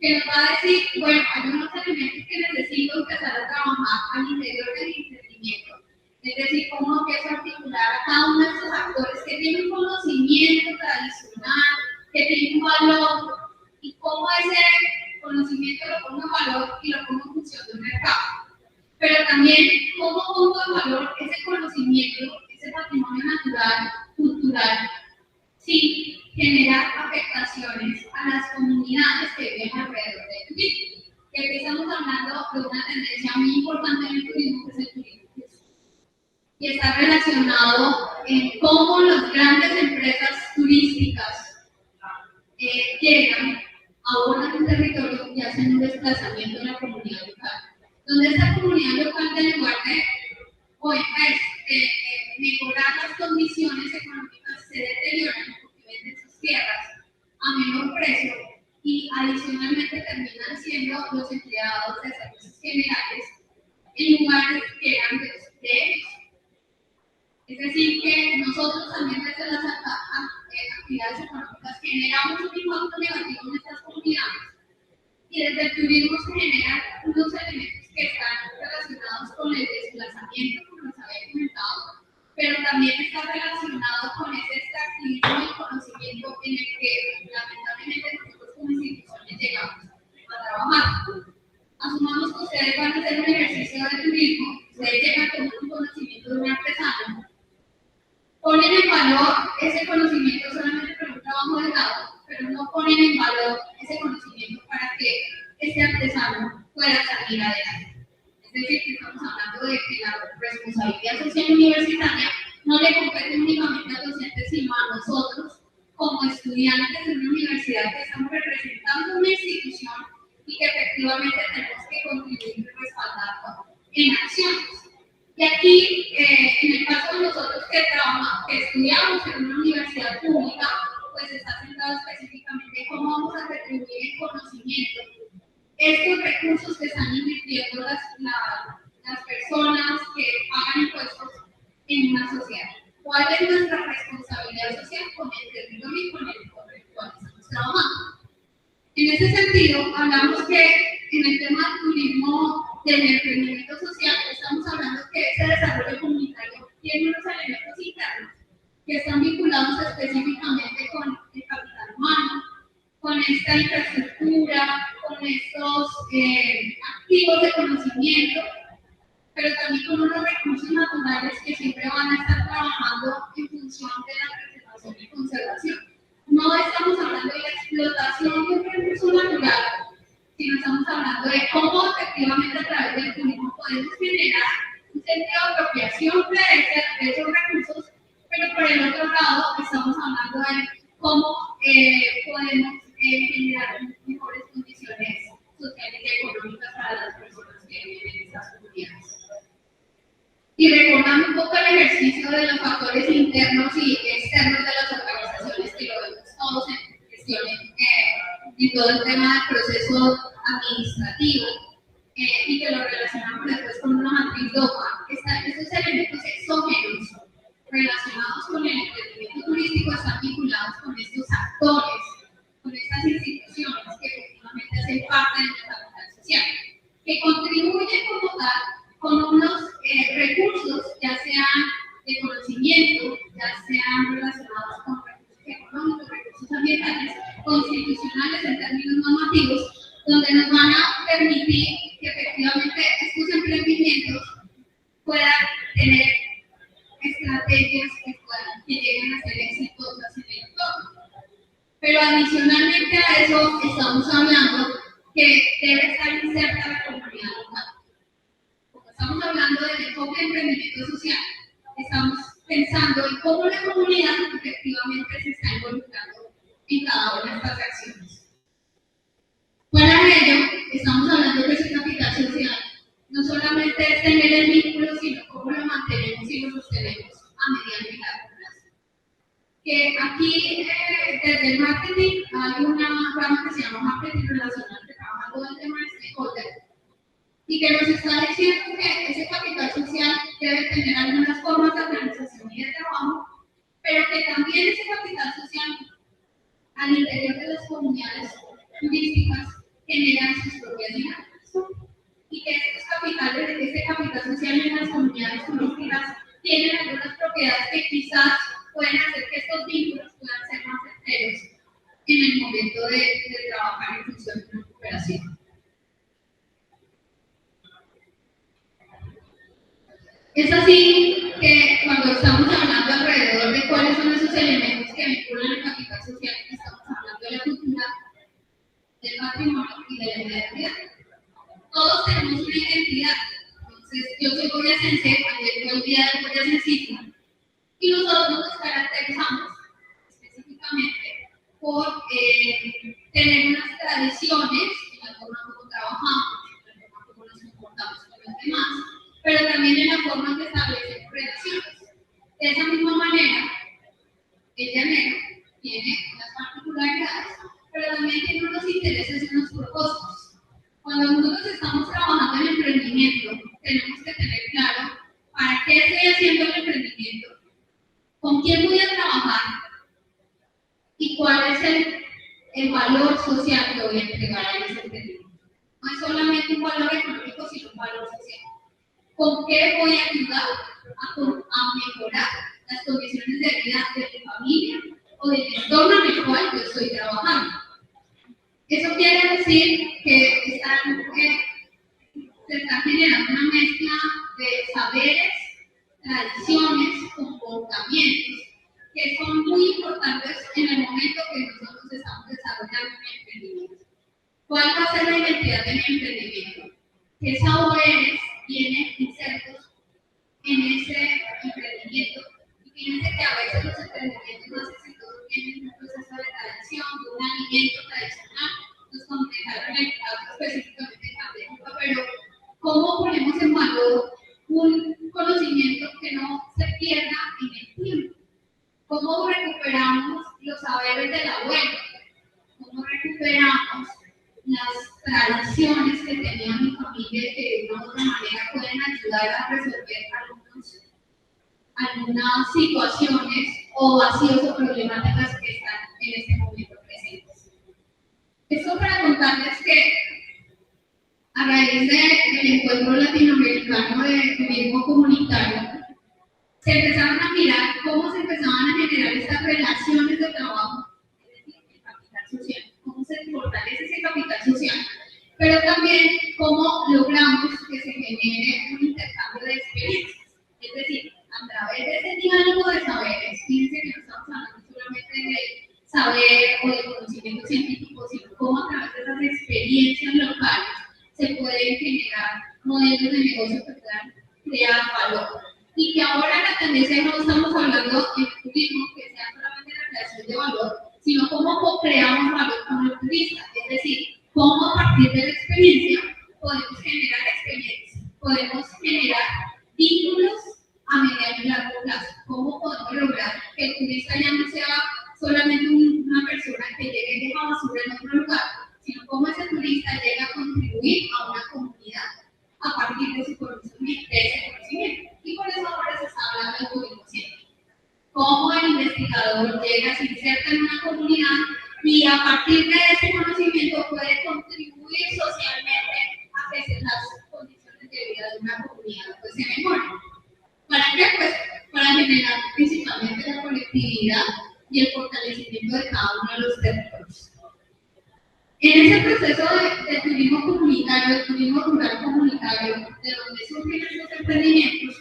que nos va a decir, bueno, hay unos elementos que necesito empezar a trabajar al interior del emprendimiento. Es decir, cómo empiezo a articular a cada uno de estos actores que tienen un conocimiento tradicional, que tienen un valor, y cómo ese conocimiento lo pongo en valor y lo pongo en función de un mercado. Pero también cómo pongo en valor ese conocimiento, ese patrimonio natural, cultural, sin generar afectaciones a las comunidades que viven alrededor del turismo. Que aquí estamos hablando de una tendencia muy importante en el turismo, que es el turismo. Y está relacionado en cómo las grandes empresas turísticas llegan, abonan un territorio y hacen un desplazamiento en la comunidad local. Donde esta comunidad local, en lugar de mejorar las condiciones económicas, se deterioran porque venden sus tierras a menor precio y adicionalmente terminan siendo los empleados de servicios generales en lugares que eran de ellos. Es decir, que nosotros también desde las actividades económicas generamos un impacto negativo en estas comunidades y desde el turismo se generan unos elementos que están relacionados con el desplazamiento, como nos había comentado, pero también está relacionado con ese extractivismo y conocimiento en el que lamentablemente nosotros como instituciones llegamos a trabajar. Asumamos que ustedes van a hacer un ejercicio de turismo, ustedes llegan con un conocimiento de un artesano, ponen en valor ese conocimiento solamente por un trabajo de grado, pero no ponen en valor ese conocimiento para que este artesano pueda salir adelante. Es decir, que estamos hablando de que la responsabilidad social universitaria no le compete únicamente al docente, sino a nosotros como estudiantes de una universidad que estamos representando una institución y que efectivamente tenemos que contribuir y respaldar en acciones. Y aquí, en el caso de nosotros que estudiamos en una universidad pública, pues está centrado específicamente en cómo vamos a retribuir el conocimiento, estos recursos que están invirtiendo las personas que pagan impuestos en una sociedad. ¿Cuál es nuestra responsabilidad social con el territorio y con el cual estamos trabajando? En ese sentido, hablamos que en el tema del turismo, del emprendimiento social, estamos hablando que ese desarrollo comunitario tiene unos elementos internos que están vinculados específicamente con el capital humano, con esta infraestructura, con estos activos de conocimiento, pero también con unos recursos naturales que siempre van a estar trabajando en función de la preservación y conservación. No estamos hablando de la explotación de un recurso natural, sino estamos hablando de cómo efectivamente a través del turismo podemos generar un sentido de apropiación de esos recursos, pero por el otro lado estamos hablando de cómo podemos generar mejores condiciones sociales y económicas para las personas que viven en estas comunidades. Y recordando un poco el ejercicio de los factores internos y externos de las organizaciones, que lo vemos todos en gestiones y todo el tema del proceso administrativo, y que lo relacionamos después con una matriz DOPA. Estos elementos exógenos relacionados con el emprendimiento turístico están vinculados con estos actores, con estas instituciones que efectivamente hacen parte de la capital social, que contribuyen como tal con unos recursos, ya sean de conocimiento, ya sean relacionados con recursos económicos, recursos ambientales, constitucionales en términos normativos, donde nos van a permitir que efectivamente estos emprendimientos puedan tener estrategias que lleguen a ser exitosas en el entorno. Pero adicionalmente a eso estamos hablando que debe estar inserta la comunidad local. Como estamos hablando del enfoque de emprendimiento social, estamos pensando en cómo la comunidad efectivamente se está involucrando en cada una de estas acciones. Para ello, estamos hablando de ese capital social. No solamente es tener el vínculo, sino cómo lo mantenemos y lo sostenemos a mediano y largo plazo. Que aquí, desde el marketing, hay una rama que se llama marketing relacional, que trabaja todo el tema de stakeholder, y que nos está diciendo que ese capital social debe tener algunas formas de organización y de trabajo, pero que también ese capital social, al interior de las comunidades turísticas, que Es así que cuando estamos hablando alrededor de cuáles son esos elementos que vinculan el capital social, estamos hablando de la cultura, del patrimonio y de la identidad. Todos tenemos una identidad. Entonces, yo soy boyacense, ayer fue el día del boyacencismo, y nosotros nos caracterizamos específicamente por tener unas tradiciones en la forma como trabajamos, en la forma como nos comportamos con los demás, pero también en la forma en que establecemos relaciones. De esa misma manera, el llanero tiene unas particularidades, pero también tiene unos intereses y unos propósitos. Cuando nosotros estamos trabajando en emprendimiento, tenemos que tener claro para qué estoy haciendo el emprendimiento, con quién voy a trabajar y cuál es el valor social que voy a entregar en ese emprendimiento. No es solamente un valor económico, sino un valor social. ¿Con qué voy a ayudar a mejorar las condiciones de vida de mi familia o del entorno en el cual yo estoy trabajando? Eso quiere decir que se está generando una mezcla de saberes, tradiciones, comportamientos, que son muy importantes en el momento que nosotros estamos desarrollando un emprendimiento. ¿Cuál va a ser la identidad de mi emprendimiento? ¿Qué sabores tienen insertos en ese emprendimiento? Y fíjense que a veces los emprendimientos más exitosos tienen un proceso de tradición, de un alimento tradicional. Nos comentaron el caso específicamente en América, pero ¿cómo ponemos en valor un conocimiento que no se pierda en el tiempo? ¿Cómo recuperamos los saberes del abuelo? ¿Cómo recuperamos las tradiciones que tenía mi familia que de una u otra manera pueden ayudar a resolver algunas situaciones o vacíos o problemáticas que están en este momento presentes? Esto para contarles que a raíz del encuentro latinoamericano de turismo comunitario, se empezaron a mirar cómo se empezaban a generar estas relaciones de trabajo, es decir, el capital social, cómo se fortalece ese capital social, pero también cómo logramos que se genere un intercambio de experiencias, es decir, a través de ese diálogo de saberes. Fíjense que no estamos hablando solamente de saber o de conocimiento científico, sino cómo a través de esas experiencias locales se pueden generar modelos de negocio que puedan crear valor. Y que ahora la tendencia no estamos hablando en turismo que sea solamente la creación de valor, sino cómo co-creamos valor con el turista, es decir, cómo a partir de la experiencia podemos generar experiencias, podemos generar vínculos a mediano y largo plazo, cómo podemos lograr que el turista ya no sea solamente una persona que llegue y deja basura en otro lugar, sino cómo ese turista llega a contribuir a una comunidad a partir de ese conocimiento. Y por eso ahora se está hablando del turismo científico. Cómo el investigador llega, se inserta en una comunidad y a partir de ese conocimiento puede contribuir socialmente a que las condiciones de vida de una comunidad pues, se mejoren. ¿Para qué? Pues para generar principalmente la conectividad y el fortalecimiento de cada uno de los territorios. En ese proceso de turismo comunitario, de turismo rural comunitario, de donde surgen estos emprendimientos,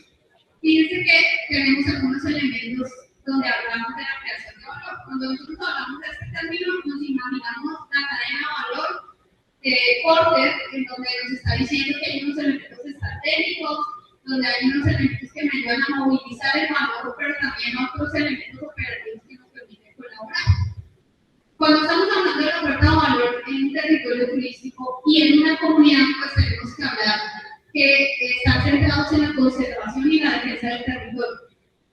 fíjense que tenemos algunos elementos donde hablamos de la creación de valor. Cuando nosotros hablamos de este término, nos imaginamos la cadena de valor de Porter, en donde nos está diciendo que hay unos elementos estratégicos, donde hay unos elementos que me ayudan a movilizar el valor, pero también otros elementos operativos que nos permiten colaborar. Cuando estamos hablando de la oferta de valor en un territorio turístico y en una comunidad, pues tenemos que hablar que están centrados en la conservación y la defensa del territorio.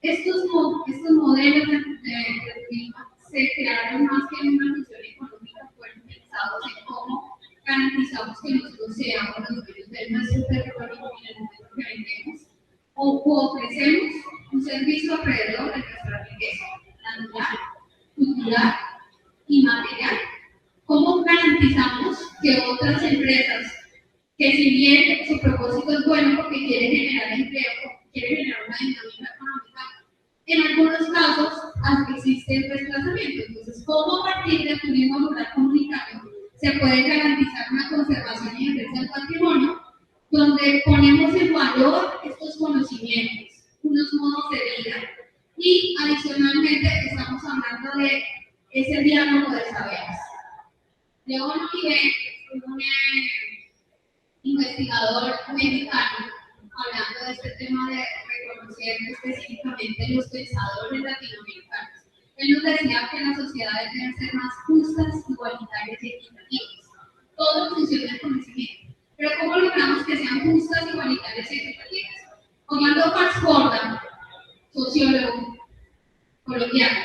Estos modelos de turismo se crearon más que en una función económica, fueron pensados en cómo garantizamos que nosotros seamos los dueños de nuestro territorio en el momento que vendemos o ofrecemos un servicio alrededor de nuestra riqueza natural, cultural y material. ¿Cómo garantizamos que otras empresas, que si bien su propósito es bueno porque quiere generar empleo, quiere generar una dinámica económica, en algunos casos existe el desplazamiento? Entonces, ¿cómo a partir del turismo rural comunitario se puede garantizar una conservación y defensa del patrimonio, donde ponemos en valor estos conocimientos conocimientos, unos modos de vida. Y adicionalmente estamos hablando de ese diálogo de saberes. León Olivet, un investigador mexicano, hablando de este tema de reconocer específicamente los pensadores latinoamericanos. Él nos decía que las sociedades deben ser más justas, igualitarias y equitativas, todo en función del conocimiento. Pero ¿cómo logramos que sean justas, igualitarias y equitativas? Orlando Jordan, sociólogo colombiano,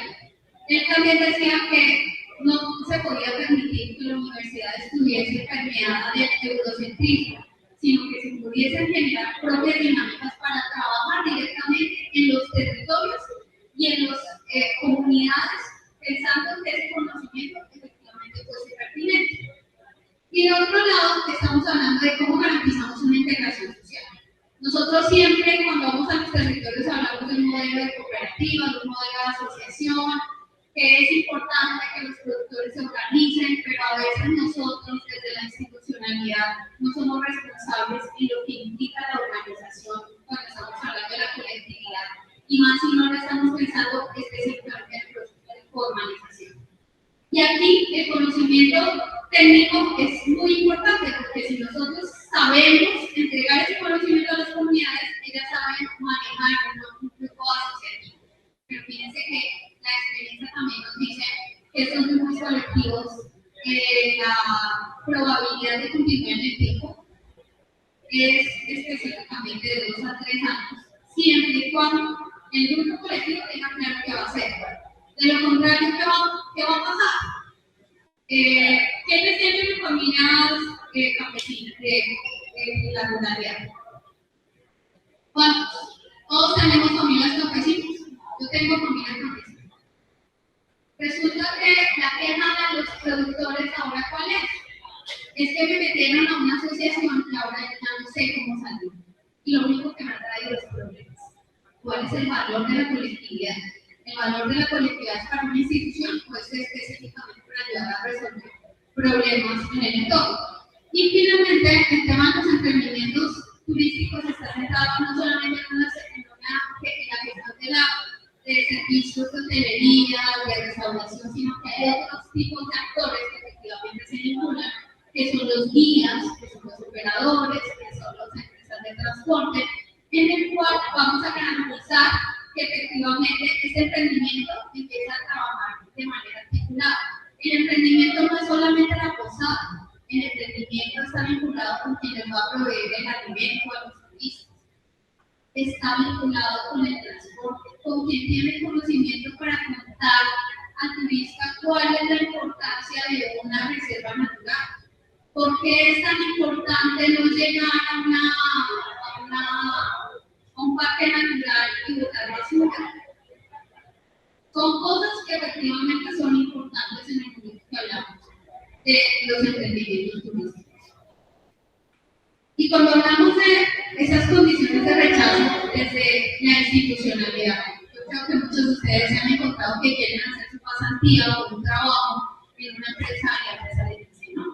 él también decía que no se podía permitir que la universidad estuviese permeada de eurocentrismo, sino que se pudiesen generar propias dinámicas para trabajar directamente en los territorios y en las comunidades, pensando que ese conocimiento efectivamente fuese pertinente. Y de otro lado, estamos hablando de cómo garantizamos una integración social. Nosotros siempre, cuando vamos a los territorios, hablamos de un modelo de cooperativa, de un modelo de asociación, que es importante que los productores se organicen, pero a veces nosotros, desde la institucionalidad, no somos responsables en lo que implica la organización cuando estamos hablando de la colectividad, y más si no lo estamos pensando específicamente en el proceso de formalización. Y aquí el conocimiento técnico es muy importante, porque si nosotros sabemos entregar ese conocimiento a las comunidades, ellas saben manejar un grupo asociativo. Pero fíjense que la experiencia también nos dice que estos grupos colectivos, la probabilidad de continuar en el tiempo es específicamente de 2 a 3 años, siempre y cuando el grupo colectivo tenga claro qué va a hacer. De lo contrario, ¿qué va a pasar? ¿Quiénes tienen familias campesinas de la ruralidad? ¿Cuántos? Todos tenemos familias campesinas. Yo tengo familias campesinas. Resulta que la queja de los productores ahora, ¿cuál es? Es que me metieron a una asociación y ahora ya no sé cómo salir. Y lo único que me ha traído es problemas. ¿Cuál es el valor de la colectividad? El valor de la colectividad es para una institución, pues específicamente para ayudar a resolver problemas en el entorno. Y finalmente, el tema de los emprendimientos turísticos está centrado no solamente en la gestión de servicios de hotelería, de restauración, sino que hay otros tipos de actores que efectivamente se vinculan, que son los guías, que son los operadores, que son las empresas de transporte, en el cual vamos a garantizar que efectivamente este emprendimiento empieza a trabajar de manera articulada. El emprendimiento no es solamente la posada, el emprendimiento está vinculado con quien les va a proveer el alimento a los turistas, está vinculado con el transporte, con quien tiene conocimiento para contar al turista cuál es la importancia de una reserva natural. ¿Por qué es tan importante no llegar a un parque natural y botar basura? Son cosas que efectivamente son importantes en el momento que hablamos de los emprendimientos turísticos. Y cuando hablamos de esas condiciones de rechazo desde la institucionalidad, yo creo que muchos de ustedes se han encontrado que quieren hacer su pasantía o un trabajo en una empresa y la empresa les dice no.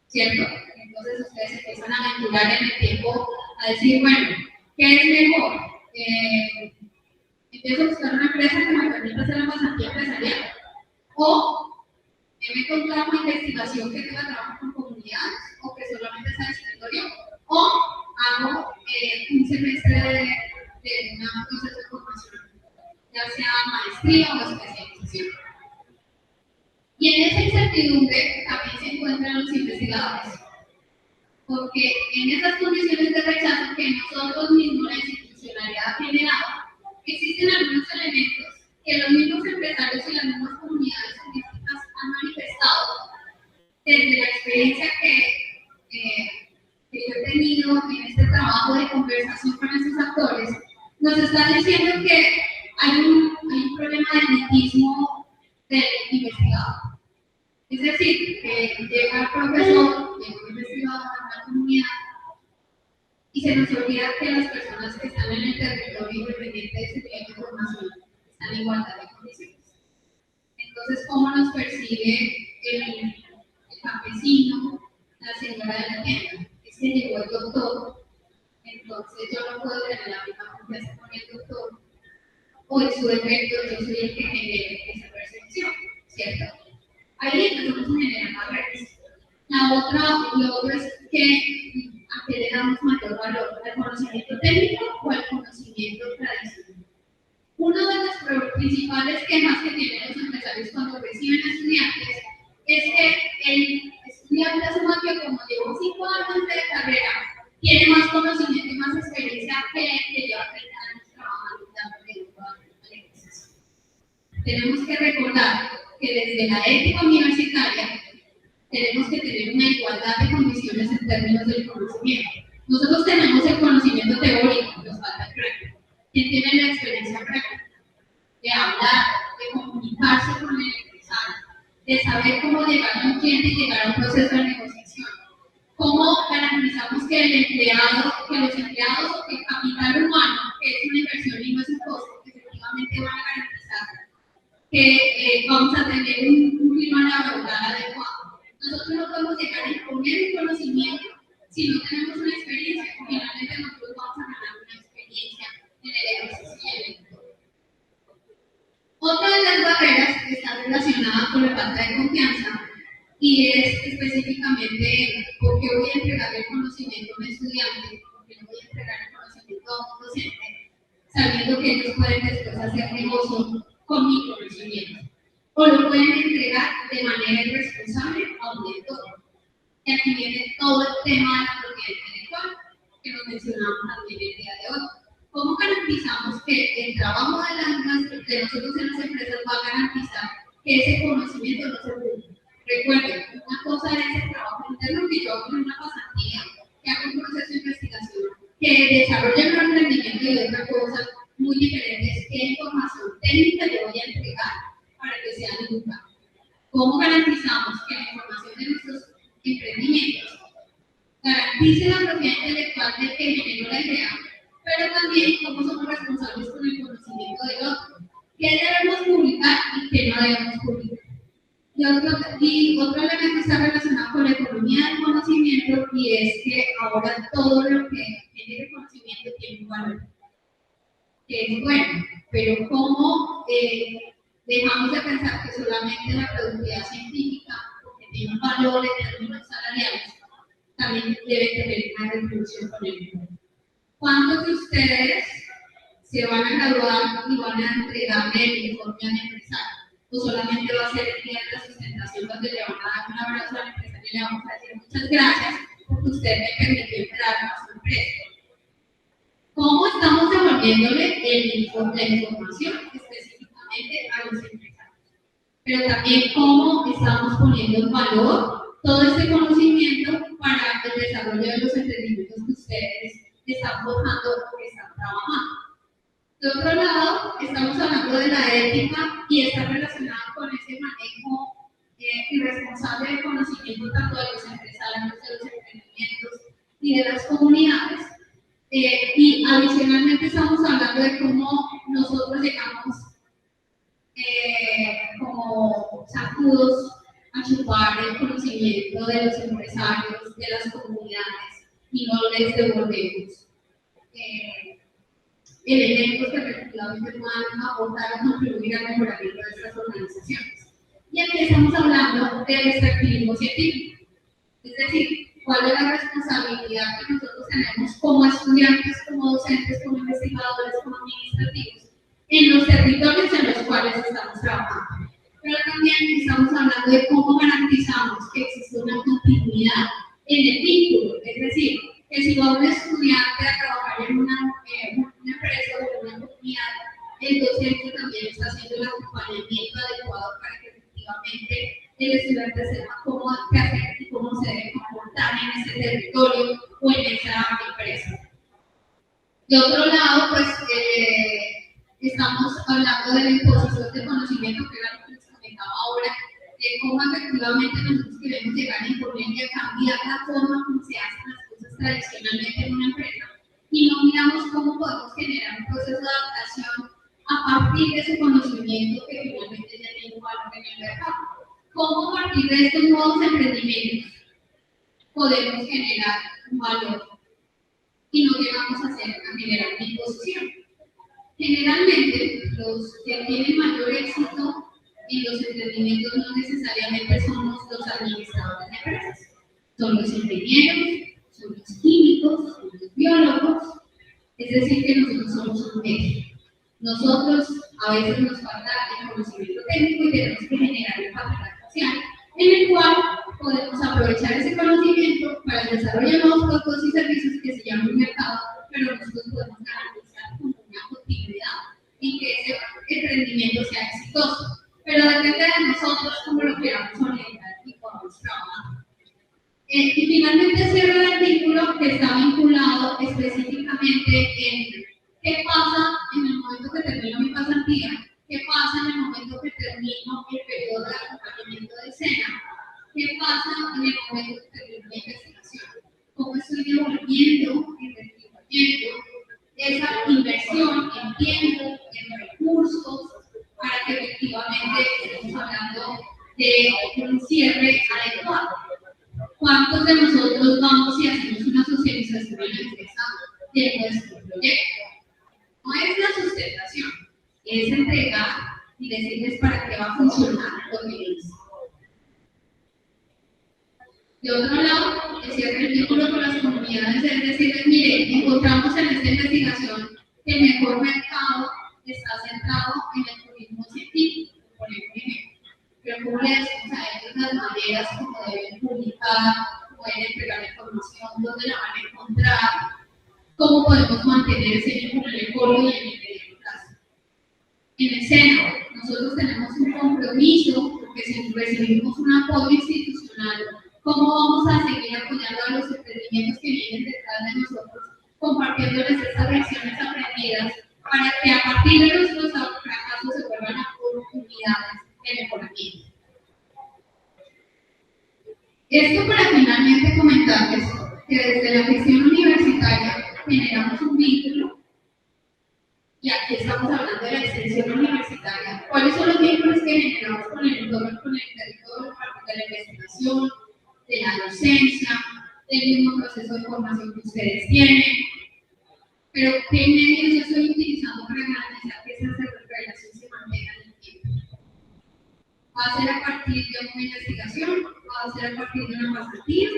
¿Cierto? Entonces ustedes empiezan a aventurar en el tiempo a decir, bueno, ¿qué es mejor? Empiezo a buscar una empresa que me permita hacer la pasantía empresarial, o me contrato una investigación que tenga trabajo con comunidades, o que solamente sea de escritorio, o hago un semestre de un proceso de formación, ya sea maestría o especialización. Y en esa incertidumbre también se encuentran los investigadores, porque en esas condiciones de rechazo que nosotros mismos, la institucionalidad ha generado, existen algunos elementos que los mismos empresarios y las mismas comunidades turísticas han manifestado desde la experiencia que yo he tenido en este trabajo de conversación con esos actores. Nos están diciendo que hay un problema de elitismo del investigador. Es decir, que llega el profesor, llega un investigador a la comunidad y se nos olvida que las personas que están en el territorio independiente de ese nivel de formación están en igualdad de condiciones. Entonces, ¿cómo nos percibe el campesino, la señora de la tienda? Es que llegó el doctor Entonces yo no puedo tener la misma confianza con el doctor, o en su defecto yo soy el que genere esa percepción, ¿cierto? Ahí empezamos a generar barreras. Lo otro es que a qué le damos mayor valor, al conocimiento técnico o al conocimiento tradicional. Una de las principales quejas que tienen los empresarios cuando reciben estudiantes es que el estudiante asume que como llevo 5 años de carrera, tiene más conocimiento y más experiencia que el que lleva 30 años trabajando dándole toda la organización. Tenemos que recordar que desde la ética universitaria tenemos que tener una igualdad de condiciones en términos del conocimiento. Nosotros tenemos el conocimiento teórico, nos falta el práctico. ¿Quién tiene la experiencia práctica? De hablar, de comunicarse con el empresario, de saber cómo llegar a un cliente y llegar a un proceso de negociación. ¿Cómo garantizamos que el empleado, que los empleados o que el capital humano, que es una inversión y no es un costo, efectivamente van a garantizar que vamos a tener un clima laboral adecuado? Nosotros no podemos llegar a imponer un conocimiento si no tenemos una experiencia. Finalmente nosotros vamos a ganar una experiencia en el ejercicio y el entorno. Otra de las barreras está relacionada con la falta de confianza y es específicamente por qué voy a entregar el conocimiento a un estudiante, por qué no voy a entregar el conocimiento a un docente, sabiendo que ellos pueden después hacer negocio con mi conocimiento. O lo pueden entregar de manera irresponsable a un lector. Y aquí viene todo el tema de la propiedad intelectual que nos mencionamos también el día de hoy. ¿Cómo garantizamos que el trabajo de nosotros en las empresas va a garantizar que ese conocimiento no se pierda? Recuerden, una cosa es el trabajo interno que yo hago en una pasantía, que hago un proceso de investigación, que desarrolla un emprendimiento, y otra cosa muy diferente es qué información técnica le voy a entregar para que sea divulgada. ¿Cómo garantizamos que la información de nuestros emprendimientos garantice la propiedad intelectual del que generó la idea, pero también cómo somos responsables con el conocimiento del otro? ¿Qué debemos publicar y qué no debemos publicar? Y otro elemento está relacionado con la economía del conocimiento, y es que ahora todo lo que genere conocimiento tiene un valor, que es bueno, pero ¿cómo dejamos de pensar que solamente la productividad científica, porque tiene un valor en términos salariales, también debe tener una retribución con el mundo? ¿Cuántos de ustedes se van a graduar y van a entregarle el informe al empresario? ¿O solamente va a ser el día de la sustentación donde le van a dar un abrazo al empresario y le vamos a decir muchas gracias porque usted me permitió entrar a su empresa? ¿Cómo estamos devolviéndole la información específicamente a los empresarios? Pero también cómo estamos poniendo en valor todo este conocimiento para el desarrollo de los emprendimientos que ustedes están forjando o que están trabajando. De otro lado, estamos hablando de la ética y está relacionado con ese manejo irresponsable del conocimiento tanto de los empresarios, de los emprendimientos y de las comunidades. Y adicionalmente estamos hablando de cómo nosotros llegamos como sacudos a chupar el conocimiento de los empresarios, de las comunidades, y no les devolvemos elementos que efectivamente puedan aportar o contribuir al mejoramiento de estas organizaciones. Y aquí estamos hablando del extractivismo científico, es decir, cuál es la responsabilidad que nosotros tenemos como estudiantes, como docentes, como investigadores, como administrativos, en los territorios en los cuales estamos trabajando. Pero también estamos hablando de cómo garantizamos que existe una continuidad en el vínculo, es decir, que si va un estudiante a trabajar en una empresa o en una comunidad, el docente también está haciendo el acompañamiento adecuado para que efectivamente el estudiante sepa cómo hacer y cómo se debe comportar en ese territorio o en esa empresa. De otro lado, pues estamos hablando de la imposición de conocimiento, que era lo que les comentaba ahora, de cómo efectivamente nosotros queremos llegar a imponer y a cambiar la forma como se hacen las cosas tradicionalmente en una empresa, y no miramos cómo podemos generar un proceso de adaptación a partir de ese conocimiento que finalmente ya tiene un valor en el mercado. ¿Cómo a partir de estos nuevos emprendimientos podemos generar un valor? y no llegamos a generar una imposición. Generalmente, los que tienen mayor éxito en los emprendimientos no necesariamente somos los administradores de empresas, son los ingenieros, son los químicos, son los biólogos, es decir, que nosotros somos un medio. Nosotros a veces nos falta el conocimiento técnico y tenemos que generar un capital social en el cual podemos aprovechar ese conocimiento para el desarrollo de nuevos productos y servicios que se llaman mercado, pero nosotros podemos garantizar como una continuidad y que ese emprendimiento sea exitoso. Pero depende de nosotros cómo lo queramos orientar y podamos trabajar. Y finalmente cierro el artículo que está vinculado específicamente en qué pasa en el momento que termino mi pasantía, qué pasa en el momento que termino el periodo de acompañamiento de SENA, qué pasa en el momento que termino mi investigación, cómo estoy devolviendo y retribuyendo esa inversión en tiempo, en recursos, para que efectivamente estemos hablando de un cierre adecuado. ¿Cuántos de nosotros vamos y hacemos una socialización en la empresa de nuestro proyecto? No es la sustentación, es entregar y decirles para qué va a funcionar lo que hice. De otro lado, el cierre del vínculo con las comunidades es decirles, mire, encontramos en esta investigación que el mejor mercado está centrado en el turismo científico, por ejemplo. Pero cómo le decimos a ellos las maneras como deben publicar, cómo deben entregar información, dónde la van a encontrar, cómo podemos mantener ese vínculo en el corto y en el medio plazo. En el SENA, nosotros tenemos un compromiso, porque si recibimos un apoyo institucional, ¿cómo vamos a seguir apoyando a los emprendimientos que vienen detrás de nosotros, compartiéndoles estas lecciones aprendidas, para que a partir de nuestros fracasos se vuelvan a oportunidades de mejoramiento? Esto para finalmente comentarles que desde la gestión universitaria generamos un vínculo, y aquí estamos hablando de la extensión universitaria. ¿Cuáles son los vínculos que generamos con el entorno, con el territorio, de la investigación, de la docencia, del mismo proceso de formación que ustedes tienen? Pero ¿qué medios yo estoy utilizando para garantizar que esa relación se mantenga en el tiempo? ¿Va a ser a partir de una investigación? ¿Va a ser a partir de una pasantía?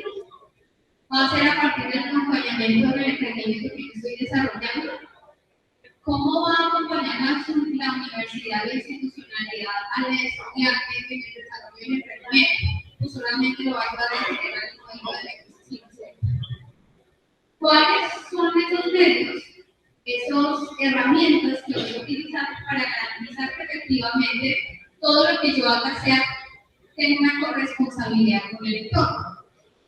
¿Va a ser a partir del acompañamiento del emprendimiento que yo estoy desarrollando? ¿Cómo va a acompañar la universidad, la institucionalidad al estudiante en el desarrollo del emprendimiento? No solamente lo va a ayudar a generar el modelo de negocios, sino ¿cuáles son esos medios, esas herramientas que voy a utilizar para garantizar que efectivamente todo lo que yo haga tenga una corresponsabilidad con el entorno?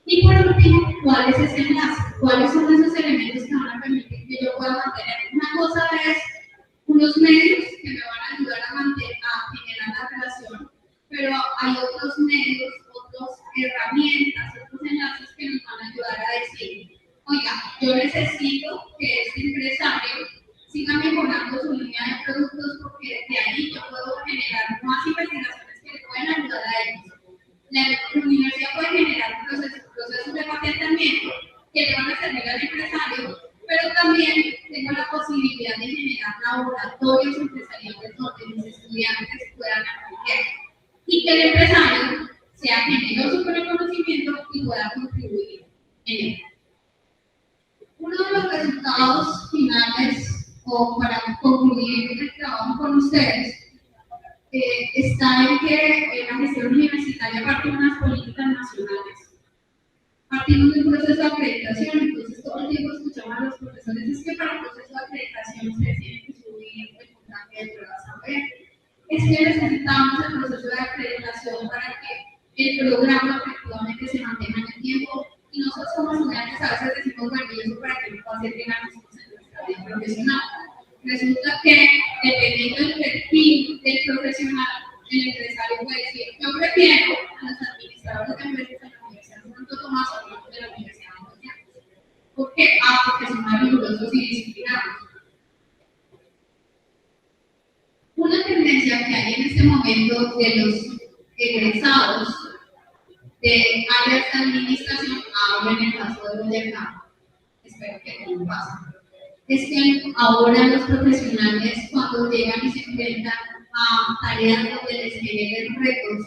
Y por último, ¿cuál es ese enlace? ¿Cuáles son esos elementos que van a permitir que yo pueda mantener? Una cosa es unos medios que me van a ayudar a generar la relación, pero hay otros medios, otras herramientas, otros enlaces que nos van a ayudar a decir, oiga, yo necesito que este empresario siga mejorando su línea de productos porque de ahí yo puedo generar más investigaciones que le pueden ayudar a ellos. La universidad puede generar procesos de patentamiento que le van a servir al empresario, pero también tengo la posibilidad de generar laboratorios empresariales donde mis estudiantes puedan aprender y que el empresario sea generoso con el conocimiento y pueda contribuir en él. Uno de los resultados finales, o para concluir el trabajo con ustedes, está en que la gestión universitaria parte de unas políticas nacionales. Partimos de un proceso de acreditación, entonces todo el tiempo escuchamos a los profesores, es que para el proceso de acreditación ustedes tienen que subir el puntaje de pruebas a ver. Es que necesitamos el proceso de acreditación para que el programa efectivamente se mantenga en el tiempo, y nosotros como estudiantes a veces decimos, bueno, ¿y eso para qué nos va a servir a nosotros en nuestra vida profesional? Resulta que, dependiendo del perfil del profesional, el empresario puede decir, yo prefiero a los administradores de empresas de la Universidad de Santo Tomás o de la Universidad de Antioquia. ¿Por qué? Porque son más rigurosos y disciplinados. Una tendencia que hay en este momento de los egresados de áreas de administración, hablo en el caso de Boyacá, es espero que no pase, es que ahora los profesionales cuando llegan y se enfrentan a tareas donde les generen retos,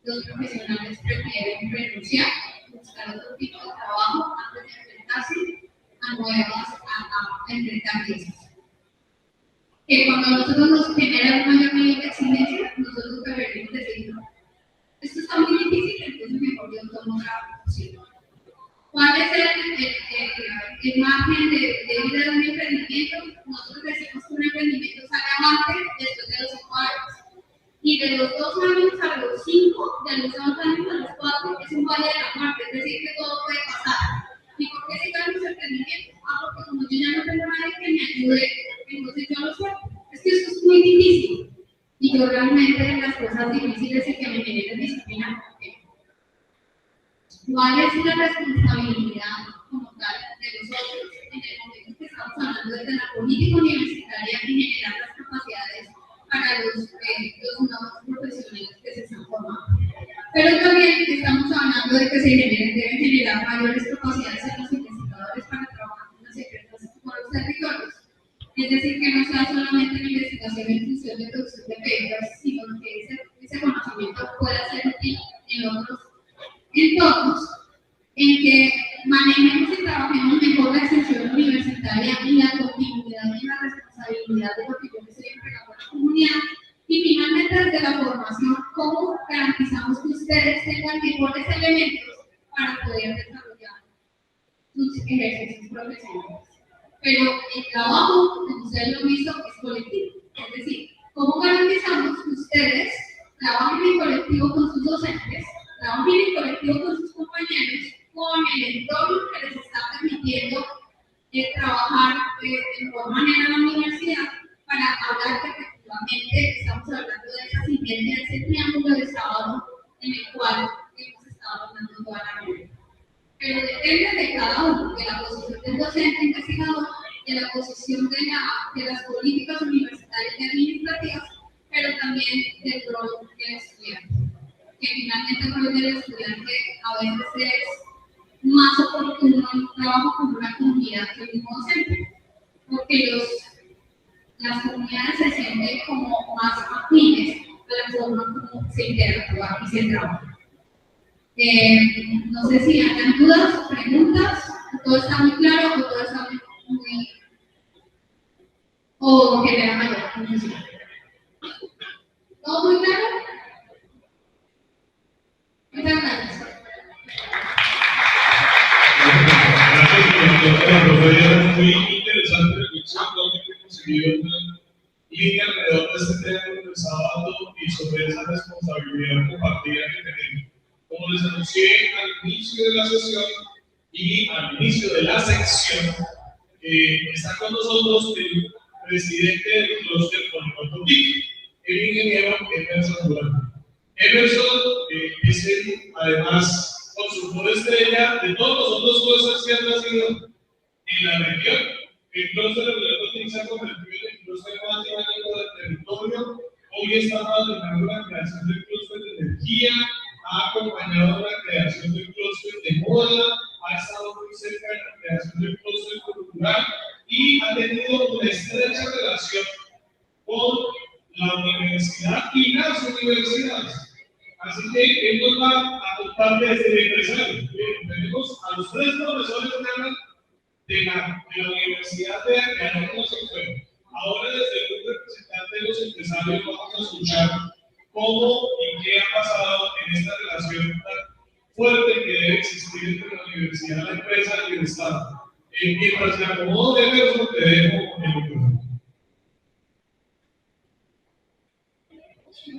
los profesionales prefieren renunciar, buscar otro tipo de trabajo antes de enfrentarse a enfrentar crisis. Que cuando a nosotros nos genera un mayor nivel de exigencia, nosotros deberíamos decir, no, esto está muy difícil, entonces mejor yo tomo otra opción. ¿Cuál es el margen de vida de un emprendimiento? Nosotros decimos que un emprendimiento sale avante después de los 5 años. Y de los 2 años a los 5, de los 2 años a los 4, es un valle de la muerte, es decir, que todo puede pasar. ¿Y por qué se caen los emprendimientos? Porque como yo ya no tengo nadie que me ayude, entonces yo lo suelto. Es que eso es muy difícil. Y yo realmente las cosas difíciles y que me generen disciplina, ¿cuál es la responsabilidad como tal de nosotros en el momento que estamos hablando desde la política universitaria y generar las capacidades para los nuevos profesionales que se están formando? Pero también estamos hablando de que deben generar mayores capacidades en los investigadores para trabajar con los territorios. Es decir, que no sea solamente la investigación en función de producción de papers, sino que ese conocimiento pueda ser útil en otros entornos, en que manejemos y trabajemos mejor la extensión universitaria y la continuidad y la responsabilidad de lo que yo le estoy entregando a la comunidad. Y finalmente, desde la formación, ¿cómo garantizamos que ustedes tengan mejores elementos para poder desarrollar sus ejercicios profesionales? Pero el trabajo, como ustedes lo han visto, es colectivo. Es decir, ¿cómo garantizamos que ustedes trabajen en colectivo con sus docentes, trabajen en colectivo con sus compañeros, con el entorno que les está permitiendo trabajar de mejor manera en la universidad para hablar que efectivamente estamos hablando de esa sinergia, de ese triángulo de sábado en el cual hemos estado hablando toda la vida? Pero depende de cada uno, de la posición del docente investigador, de la posición de las políticas universitarias y administrativas, pero también del rol del estudiante. Que finalmente el rol del estudiante a veces es más oportuno en un trabajo con una comunidad que el mismo docente, porque las comunidades se sienten como más afines a la forma como se interactúa y se trabaja. No sé si hay dudas, preguntas, todo está muy claro o todo está muy o genera mayor confusión. ¿Todo muy claro? Muchas gracias. Gracias, muy interesante reflexión, donde hemos conseguido una línea alrededor de este tema del sábado y sobre esa responsabilidad compartida que tenemos. Como les anuncié al inicio de la sesión y al inicio de la sección, está con nosotros el presidente del clúster Policorto TIC, el ingeniero Emerson Durán. Emerson es además consultor estrella de todos los otros clústeres que han nacido en la región. El clúster de Policorto TIC se ha convertido en el clúster más dinámico del territorio. Hoy estamos terminando la creación del clúster de energía, ha acompañado la creación del clúster de moda, ha estado muy cerca de la creación del clúster cultural y ha tenido una estrecha relación con la universidad y las universidades. Así que él nos va a contar desde el empresario. Tenemos a los 3 profesores de la Universidad de Arcanos en Fuego. Ahora, desde un representante de los empresarios, vamos a escuchar cómo y qué ha pasado en esta relación tan fuerte que debe existir entre la universidad, la empresa y el Estado. Mientras me acomodo de Emerson, te dejo el micrófono.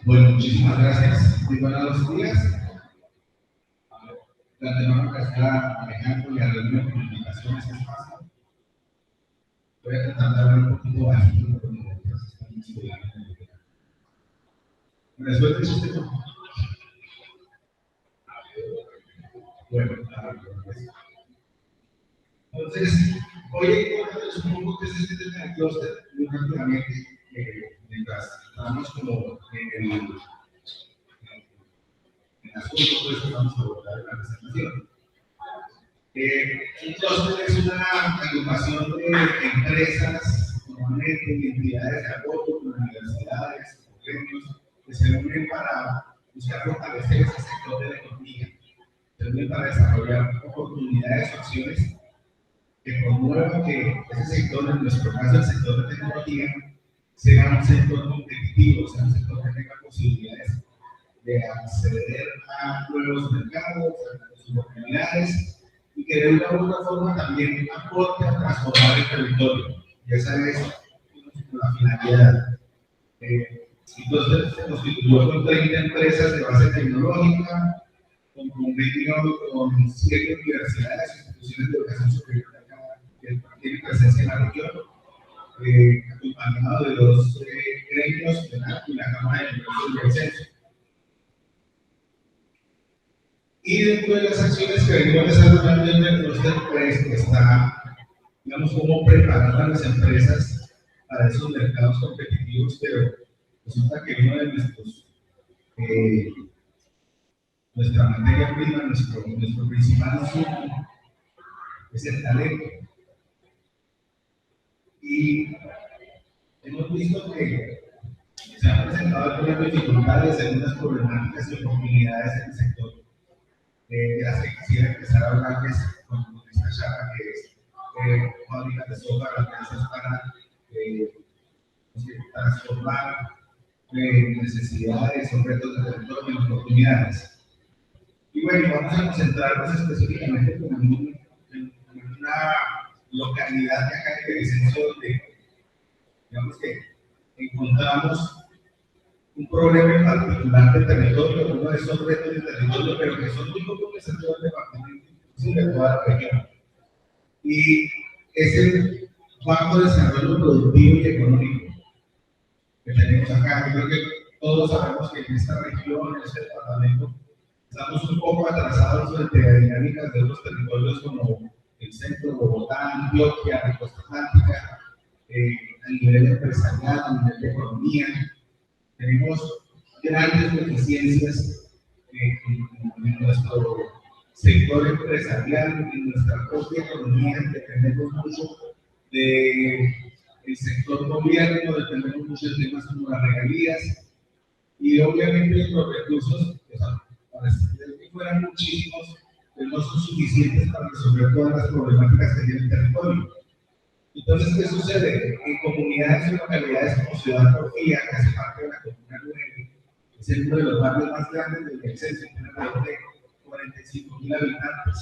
Bueno, muchísimas gracias. Muy buenos días. La antemano que está manejando y arreglando de comunicaciones es fácil. Voy a tratar de hablar un poquito bajito, porque están estudiando. ¿Me resuelve ese tema? Bueno, entonces, hoy supongo que es este tema del clúster, muy rápidamente, mientras estamos como en el asunto, pues vamos a abordar la presentación. Un clúster es una agrupación de empresas, normalmente, y entidades de apoyo, como universidades, gremios, que se unen para buscar fortalecer ese sector de la economía, se unen para desarrollar oportunidades o acciones que promuevan que ese sector, en nuestro caso el sector de tecnología, sea un sector competitivo, sea un sector que tenga posibilidades de acceder a nuevos mercados, a sus oportunidades, y que de una u otra forma también aporte a transformar el territorio. Y esa es la finalidad. Entonces se constituyó con 30 empresas de base tecnológica, con convenio con 7 universidades, instituciones de educación superior que tienen presencia en la región, acompañado de 2 gremios y la Cámara de Negocios del Censo. Y dentro de las acciones que venimos desarrollando en el clúster, pues está, digamos, cómo preparar a las empresas para esos mercados competitivos, pero resulta que uno de nuestra materia prima, nuestro principal insumo es el talento. Y hemos visto que se han presentado algunas dificultades, algunas problemáticas y oportunidades en el sector, de las que quisiera empezar a hablarles con esta charla, que es fábricas de software, alianzas para transformar necesidades o retos de territorio en oportunidades. Y bueno, vamos a concentrarnos específicamente en una localidad de acá de Villavicencio, donde digamos que encontramos un problema en particular del territorio, uno de esos retos del territorio, pero que son muy comunes en todo el departamento, inclusive en toda la región. Y es el bajo desarrollo productivo y económico que tenemos acá. Yo creo que todos sabemos que en esta región, en este departamento, estamos un poco atrasados frente a dinámicas de otros territorios como el centro, Bogotá, Antioquia, la costa atlántica, a nivel empresarial, a nivel de economía. Tenemos grandes deficiencias en nuestro sector empresarial, en nuestra propia economía. Dependemos mucho del sector gobierno, dependemos mucho de temas como las regalías, y obviamente los recursos, parecería que fueran muchísimos, pero no son suficientes para resolver todas las problemáticas que tiene el territorio. Entonces, ¿qué sucede? En comunidades y localidades como Ciudad Porfía, que hace parte de la Comuna 9, es uno de los barrios más grandes del Villavicencio, tiene alrededor de 45.000 habitantes.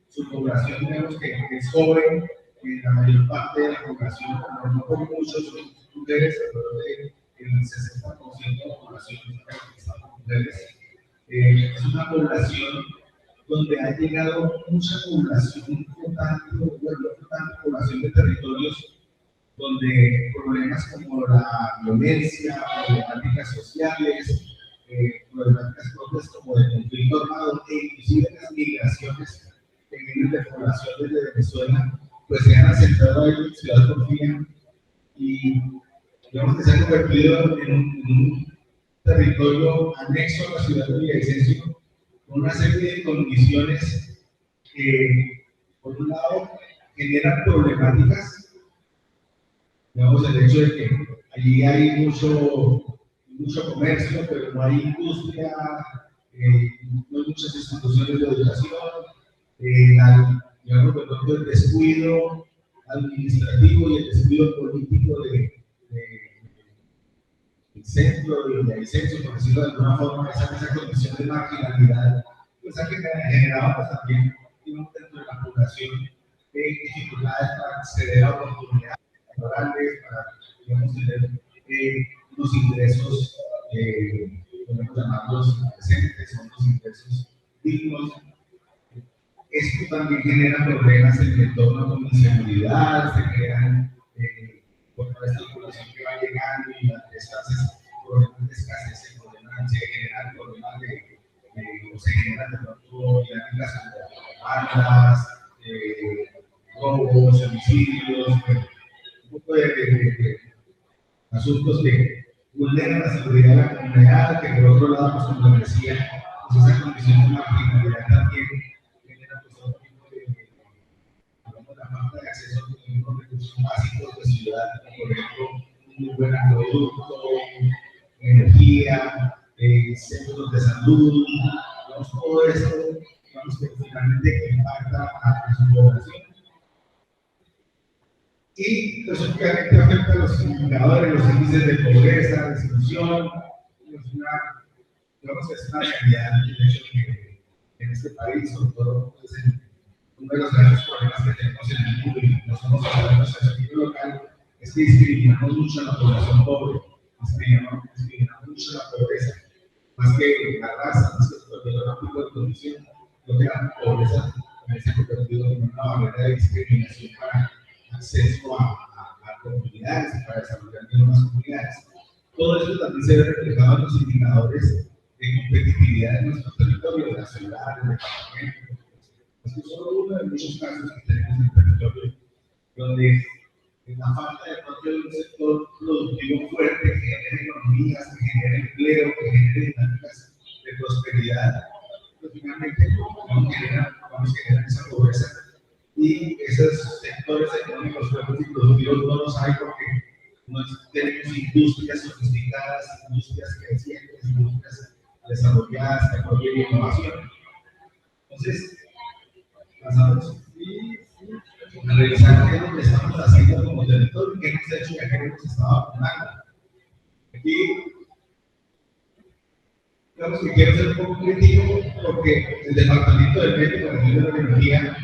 Su población, digamos que es joven, la mayor parte de la población, no por muchos, son mujeres, alrededor del 60% de la población son mujeres. Es una población donde ha llegado mucha población, tanta población de territorios donde problemas como la violencia, problemáticas sociales, problemáticas propias como de conflicto armado, e inclusive las migraciones que vienen de poblaciones de Venezuela, pues se han asentado ahí en Ciudad Porfía, y digamos que se ha convertido en un territorio anexo a la ciudad de Villavicencio, con una serie de condiciones que, por un lado, generan problemáticas. Digamos, el hecho de que allí hay mucho comercio, pero no hay industria, no hay muchas instituciones de educación, digamos, de pronto el descuido administrativo y el descuido político del centro de Villavicencio, por decirlo de alguna forma, esa condición de marginalidad, pues ha generado pues, también dentro de la población dificultades para acceder a oportunidades laborales, para digamos, tener unos ingresos, podemos llamarlos decentes, unos ingresos dignos. Esto también genera problemas en el entorno con inseguridad, se crean por esta población que va llegando y las problemas de escasez, se generan problemas se generan de pronto dinámicas como bandas, robos, homicidios, un poco de asuntos que vulneran la seguridad de la comunidad, que por otro lado, pues, como decía, pues esa condición de marginalidad también genera pues, otro tipo de servicios básicos de ciudad, como por ejemplo, un muy buen acueducto, energía, centros de salud, digamos, todo esto, digamos, que finalmente impacta a su población. Y pues obviamente afecta a los indicadores, los índices de pobreza, de exclusión, digamos que es una realidad el hecho de que en este país, sobre todo, pues, uno de los grandes problemas que tenemos en el mundo y no somos ciudadanos en el nivel local es que discriminamos mucho a la población pobre, discriminamos mucho a la pobreza, más que la raza, más que cualquier otro tipo de condición, lo que la pobreza también se ha convertido en una barrera de discriminación para acceso a comunidades y para desarrollar nuevas comunidades. Todo esto también se ve reflejado en los indicadores de competitividad de nuestro territorio, de la ciudad, del departamento. Es solo uno de muchos casos que tenemos en el territorio, donde la falta de propio de un sector productivo fuerte que genere economías, que genere empleo, que genere dinámicas de prosperidad, pues finalmente vamos a generar esa pobreza. Y esos sectores económicos fuertes y productivos no los hay porque no tenemos industrias sofisticadas, industrias crecientes, industrias desarrolladas, tecnología y innovación. Entonces, pasamos a revisar qué es lo que estamos haciendo como territorio, qué hemos hecho y a qué hemos estado apuntando. Aquí, digamos que quiero ser un poco crítico porque el Departamento del Medio Ambiente y la Energía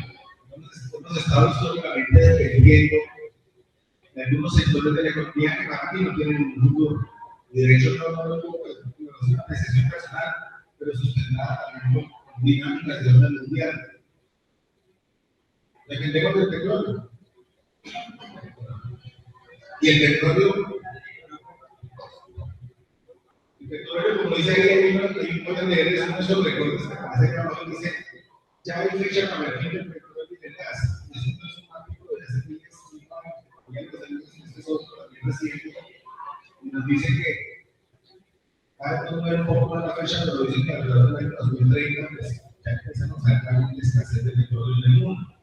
hemos estado históricamente dependiendo de algunos sectores de la economía que para mí no tienen ningún futuro. Y de hecho, no es una decisión personal, pero sustentada también con dinámicas de orden mundial. Dependemos del petróleo. Y el petróleo, como dice ahí, hay un pueden leer eso, unos sobrecortes que hace que abajo dice, ya hay fecha para el fin del petróleo y del gas. Eso no es un artículo de hace 10 años, este es otro también reciente, y nos dice que cada vez no es un poco más la fecha, pero dicen que alrededor del año 2030 pues, ya empezamos a entrar en la escasez de petróleo en el mundo.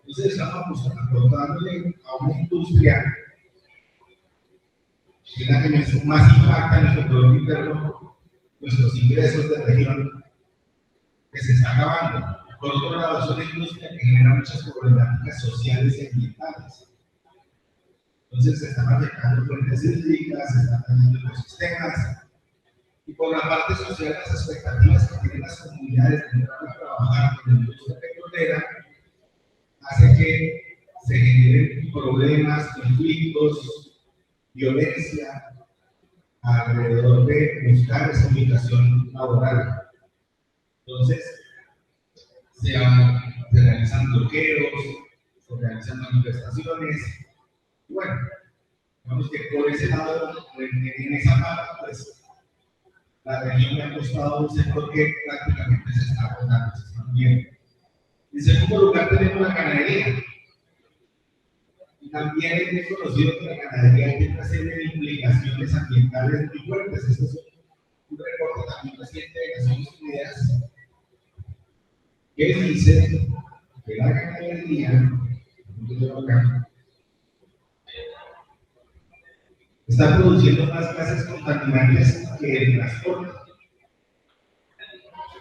Entonces estamos aportándole a una industria que es la que más impacta en nuestro producto interno, nuestros ingresos de región, que se está acabando. Por otro lado, es una industria que genera muchas problemáticas sociales y ambientales. Entonces se están afectando fuentes hídricas, se están dañando ecosistemas. Y por la parte social, las expectativas que tienen las comunidades de entrar a trabajar con la industria petrolera hace que se generen problemas, conflictos, violencia alrededor de buscar esa ubicación laboral. Entonces, se realizan bloqueos, se realizan manifestaciones. Y bueno, digamos que por ese lado, en esa parte, pues, la región le ha costado un sector que prácticamente se está agotando, se está viendo. En segundo lugar, tenemos la ganadería. Y también es conocido que la ganadería tiene una serie de implicaciones ambientales muy fuertes. Este es un reporte también reciente de Naciones Unidas que dice que la ganadería está produciendo más gases contaminantes que el transporte.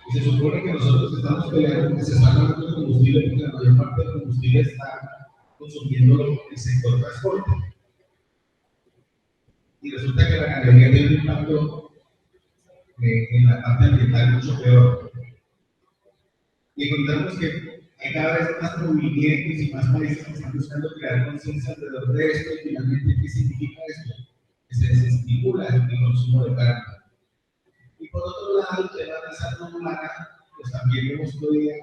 Y se supone que nosotros estamos peleando porque se está hablando de combustible, porque la mayor parte del combustible está consumiendo el sector transporte. Y resulta que la ganadería tiene un impacto en la parte ambiental mucho peor. Y encontramos que hay cada vez más movimientos y más países que están buscando crear conciencia alrededor de esto y finalmente, ¿qué significa esto? Que se desestimula el consumo de carne. Y por otro lado, el tema de la salud humana, pues también vemos todavía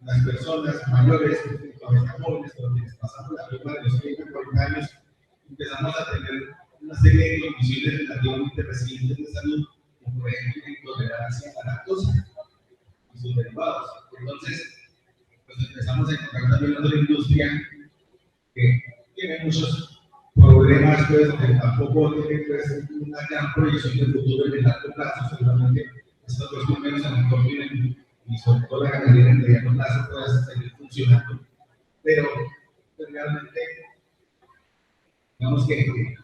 las personas mayores, que todavía están jóvenes, pero quienes pasamos la prueba de los 30 40 años, empezamos a tener una serie de condiciones relativamente resilientes de salud, como por ejemplo la intolerancia a la lactosa y sus derivados. Entonces, pues empezamos a encontrar también otra industria que tiene muchos problemas, pues, que tampoco tiene pues, una gran proyección de futuro en el largo plazo. Seguramente estos dos primeros en el corto y sobre todo la ganadería en el mediano plazo pueda seguir funcionando. Pero Entonces, realmente, digamos que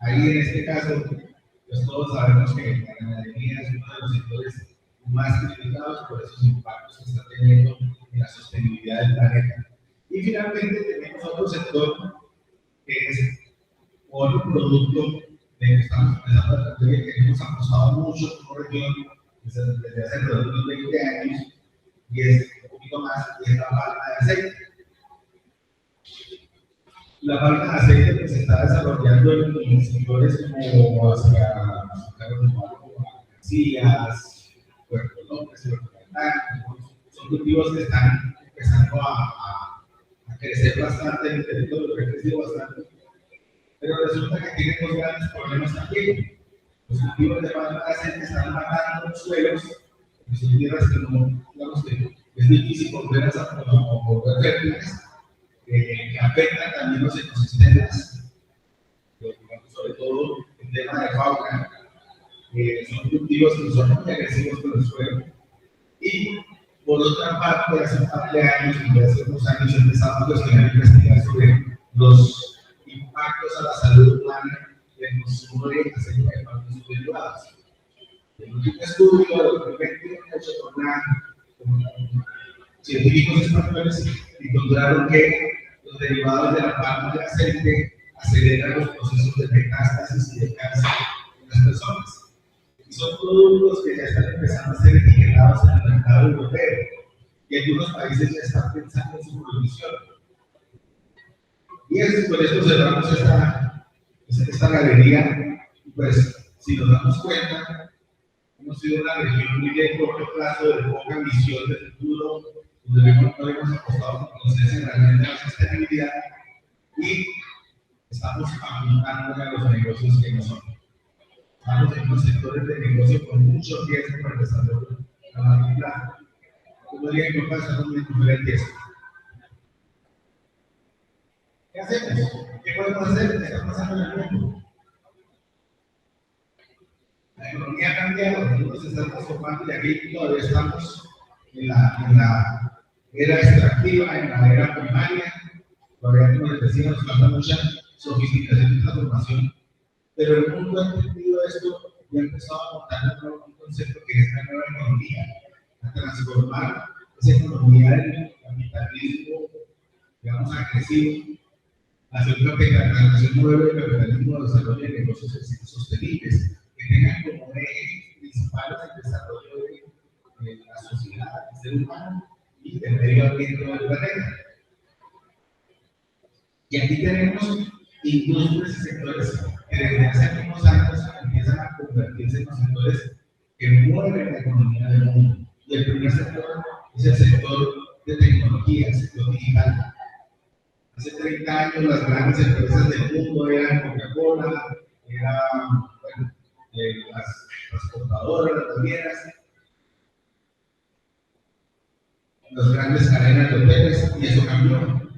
ahí en este caso, pues todos sabemos que la ganadería es uno de los sectores más criticados por esos impactos que está teniendo en la sostenibilidad del planeta. Y finalmente tenemos otro sector que es otro producto de que estamos empezando a aprender, que hemos apostado mucho como región desde hace alrededor de unos 20 años, y es un poquito más, y es la palma de aceite. La palma de aceite pues, se está desarrollando en sectores como hacia Casillas, Puerto López, Puerto Vallarta. Son cultivos que están empezando a crecer bastante en el territorio, que ha crecido bastante. Pero resulta que tienen dos grandes problemas también. Los cultivos de palma de aceite están matando los suelos, que son tierras que no, digamos que es difícil volver fértiles, que afectan también los ecosistemas, digamos, sobre todo el tema de fauna. Son cultivos que son muy agresivos con el suelo. Y por otra parte, hace un par de años, y hace unos años, empezamos a cuestionar investigar sobre los impactos a la salud humana del consumo de aceite de palma y sus derivados. El último estudio de 2020 hecho con científicos españoles encontraron que los derivados de la palma de aceite aceleran los procesos de metástasis y de cáncer en las personas. Y son productos que ya están empezando a ser etiquetados en el mercado europeo y algunos países ya están pensando en su prohibición. Y por eso cerramos esta galería. Pues, si nos damos cuenta, hemos sido una región muy de corto plazo, de poca visión de futuro, donde no hemos apostado con conciencia realmente a la sostenibilidad y estamos apuntando a los negocios que no son. Estamos en los sectores de negocio con mucho riesgo para el desarrollo a largo plazo. Como diría mi papá, estamos muy diferentes. ¿Qué hacemos? ¿Qué podemos hacer? ¿Qué está pasando en el mundo? La economía ha cambiado, el mundo se está transformando y aquí todavía estamos en la era extractiva, en la era primaria. Todavía, como les decía, nos falta mucha sofisticación y transformación. Pero el mundo ha entendido esto y ha empezado a montar un concepto que es la nueva economía, a transformar esa economía del capitalismo, digamos, agresivo, hacia una capitalización nueva del capitalismo de desarrollo de negocios sostenibles, que tengan como ejes principales el desarrollo de la sociedad, del ser humano y del medio ambiente del planeta. Y aquí tenemos industrias y sectores que desde hace algunos años empiezan a convertirse en los sectores que mueven la economía del mundo. Y el primer sector es el sector de tecnología, el sector digital. Hace 30 años las grandes empresas del mundo eran Coca-Cola, eran las transportadoras, las navieras, las grandes cadenas de hoteles, y eso cambió.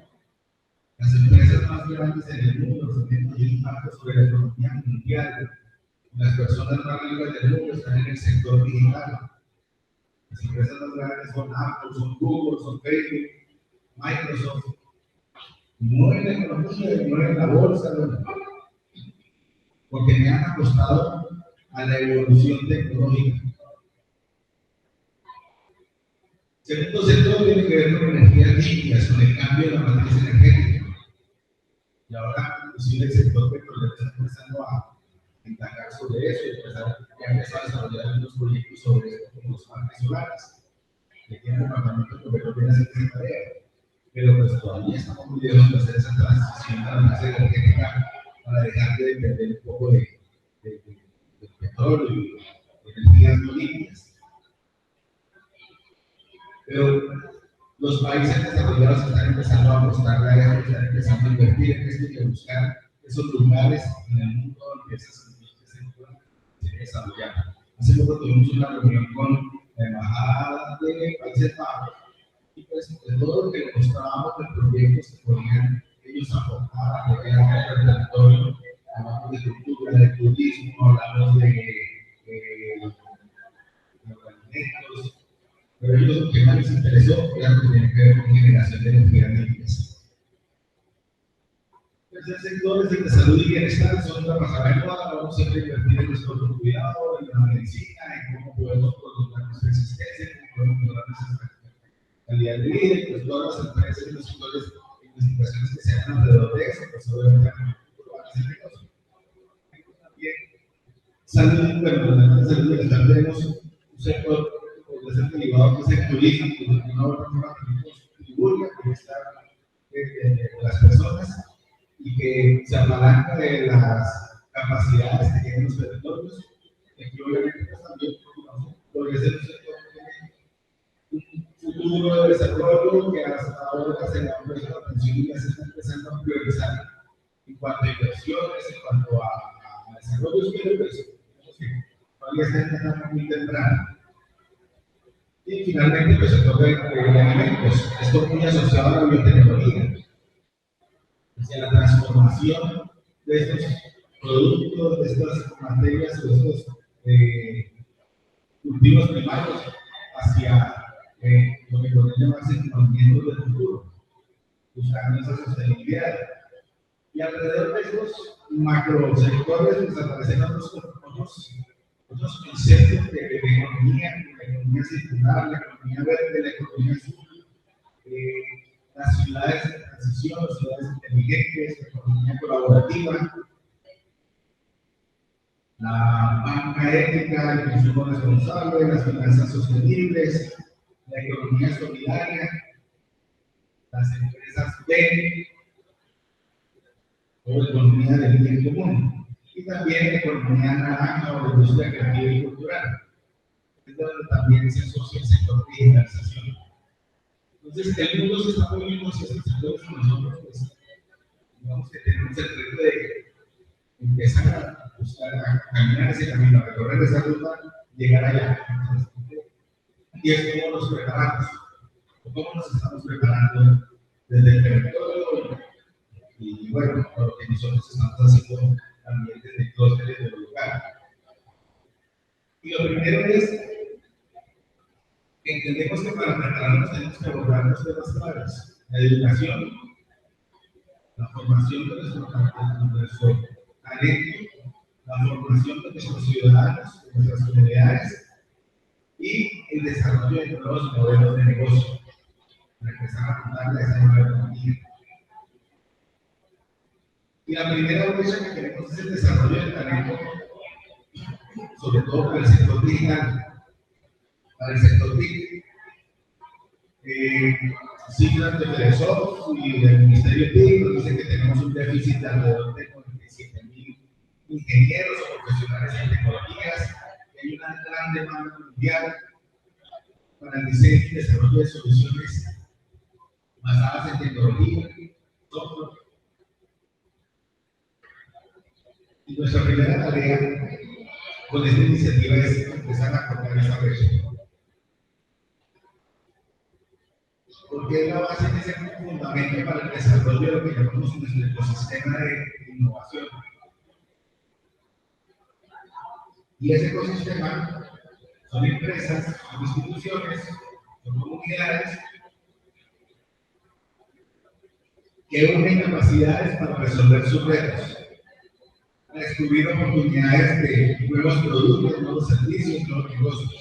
Las empresas más grandes en el mundo tienen un impacto sobre la economía mundial. Las personas más ricas del mundo están en el sector digital. Las empresas más grandes son Apple, son Google, son Facebook, Microsoft. Mueven la economía, mueven la bolsa, porque me han apostado a la evolución tecnológica. Segundo sector tiene que ver con energías limpias, con el cambio de la matriz energética. Y ahora, inclusive, el sector petrolero está empezando a indagar sobre eso y ya empezó a desarrollar algunos proyectos sobre esto, como los parques solares, que tiene el departamento de petróleo que hace esa tarea. Pero pues todavía estamos muy lejos de hacer esa transición a la matriz energética para dejar de depender un poco del petróleo y de energías no limpias. Pero los países desarrollados están empezando a apostar a eso, están empezando a invertir en esto y a buscar esos lugares en el mundo donde esas industrias se desarrollan. Hace poco tuvimos una reunión con la embajada de Países Bajos y pues de todo lo que mostrábamos de proyectos que podían ellos aportar a lo que era el territorio. Hablamos de cultura, de turismo, hablamos de alimentos. Pero ellos lo que más les interesó era lo que tiene que ver con generación de energías limpias. Entonces, sectores de salud y bienestar son una pasada de moda, vamos siempre a invertir en nuestro cuidado, en la medicina, en cómo podemos prolongar nuestra existencia, cómo podemos mejorar nuestra calidad de vida, y pues todas las empresas y los sectores de investigaciones que se hagan alrededor de eso, pues obviamente van a hacer negocio. También, salud, bueno, en la salud y bienestar tenemos un sector de ser derivado que es el turismo, que de una otra forma divulga, que está de las personas y que se apalanca de las capacidades que tienen los territorios, y que obviamente pues, también podría ser un sector que tiene un futuro de desarrollo que hasta ahora se le ha puesto atención y ya se está empezando a priorizar en cuanto a inversiones, en cuanto a desarrollos, pero pues todavía está en una etapa muy temprana. Y finalmente, pues el sector de alimentos, esto muy asociado a la biotecnología, hacia la transformación de estos productos, de estas materias, de estos cultivos primarios, hacia lo que podemos llamarse conocimientos del futuro, buscando esa sostenibilidad. Y alrededor de estos macrosectores, pues aparecen otros conceptos de economía, la economía circular, la economía verde, la economía azul, las ciudades de transición, las ciudades inteligentes, la economía colaborativa, la banca ética, el consumo responsable, las finanzas sostenibles, la economía solidaria, las empresas B, o economía del bien común, y también economía naranja o la industria creativa y cultural, es donde también se asocia el sector de digitalización. Entonces, el mundo se está moviendo hacia esos sectores que nosotros, pues, digamos que tenemos el reto de empezar a buscar, a caminar ese camino, a recorrer esa ruta, llegar allá. Y es cómo nos preparamos, o cómo nos estamos preparando desde el territorio y bueno, lo que nosotros estamos haciendo también desde clústeres del lugar. Y lo primero es que entendemos que para prepararnos tenemos que abordar los temas claves: la educación, la formación de nuestro talento, la formación de nuestros ciudadanos, de nuestras comunidades y el desarrollo de nuevos modelos de negocio para empezar a apuntarle a esa nueva economía. Y la primera brecha que queremos es el desarrollo del talento, sobre todo para el sector digital. Para el sector TIC, cifras de Microsoft y del Ministerio TIC nos dicen que tenemos un déficit de alrededor de 47.000 ingenieros o profesionales en tecnologías, y hay una gran demanda mundial para el diseño y desarrollo de soluciones basadas en tecnología, software. Y nuestra primera tarea con esta iniciativa es empezar a cortar esa brecha. Porque es la base, es el fundamento para el desarrollo de lo que llamamos nuestro ecosistema de innovación. Y ese ecosistema son empresas, son instituciones, son comunidades que unen capacidades para resolver sus retos, para descubrir oportunidades de nuevos productos, nuevos servicios, nuevos negocios.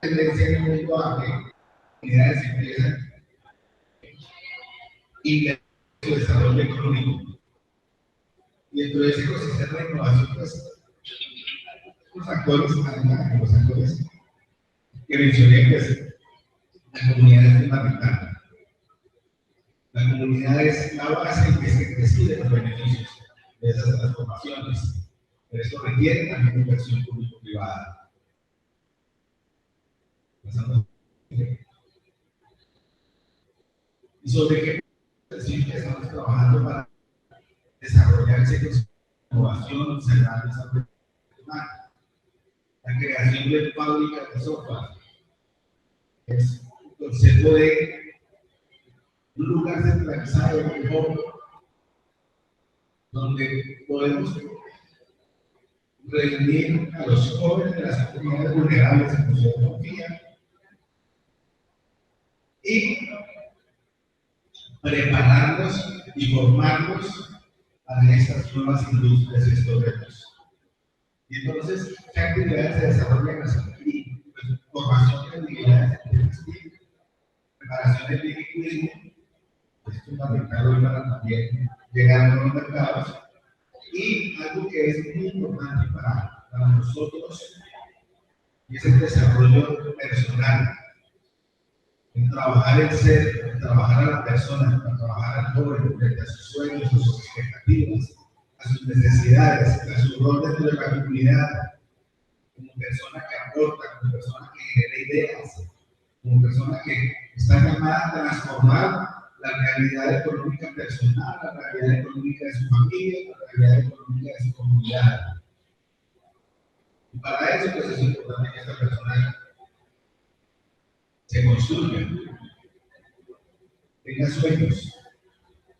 Tendencia en el mundo a que comunidades empiezan y su desarrollo económico. Y dentro de ese ecosistema de innovación, pues, los actores que mencioné, pues, la comunidad es fundamental. La comunidad es la base que se decide los beneficios de esas transformaciones. Pero esto requiere también inversión público-privada. Y sobre qué decir que estamos trabajando para desarrollar ese concepto de innovación, cerrar esa humana. La creación de fábricas de software es un concepto de un lugar centralizado, un hub, donde podemos reunir a los jóvenes de las comunidades vulnerables en su economía y prepararnos y formarnos para estas nuevas industrias y estos retos. Y entonces, ¿qué actividades se desarrollan aquí? Pues, formación de habilidades de textil, preparación del bilingüismo, pues es fundamental hoy para también llegar a nuevos mercados. Y algo que es muy importante para nosotros, y es el desarrollo personal. En trabajar el ser, en trabajar a la persona, en trabajar al joven, frente a sus sueños, a sus expectativas, a sus necesidades, a su rol dentro de la comunidad, como persona que aporta, como persona que genera ideas, como persona que está llamada a transformar la realidad económica personal, la realidad económica de su familia, la realidad económica de su comunidad. Y para eso, pues es importante que esta persona se construya, tenga sueños,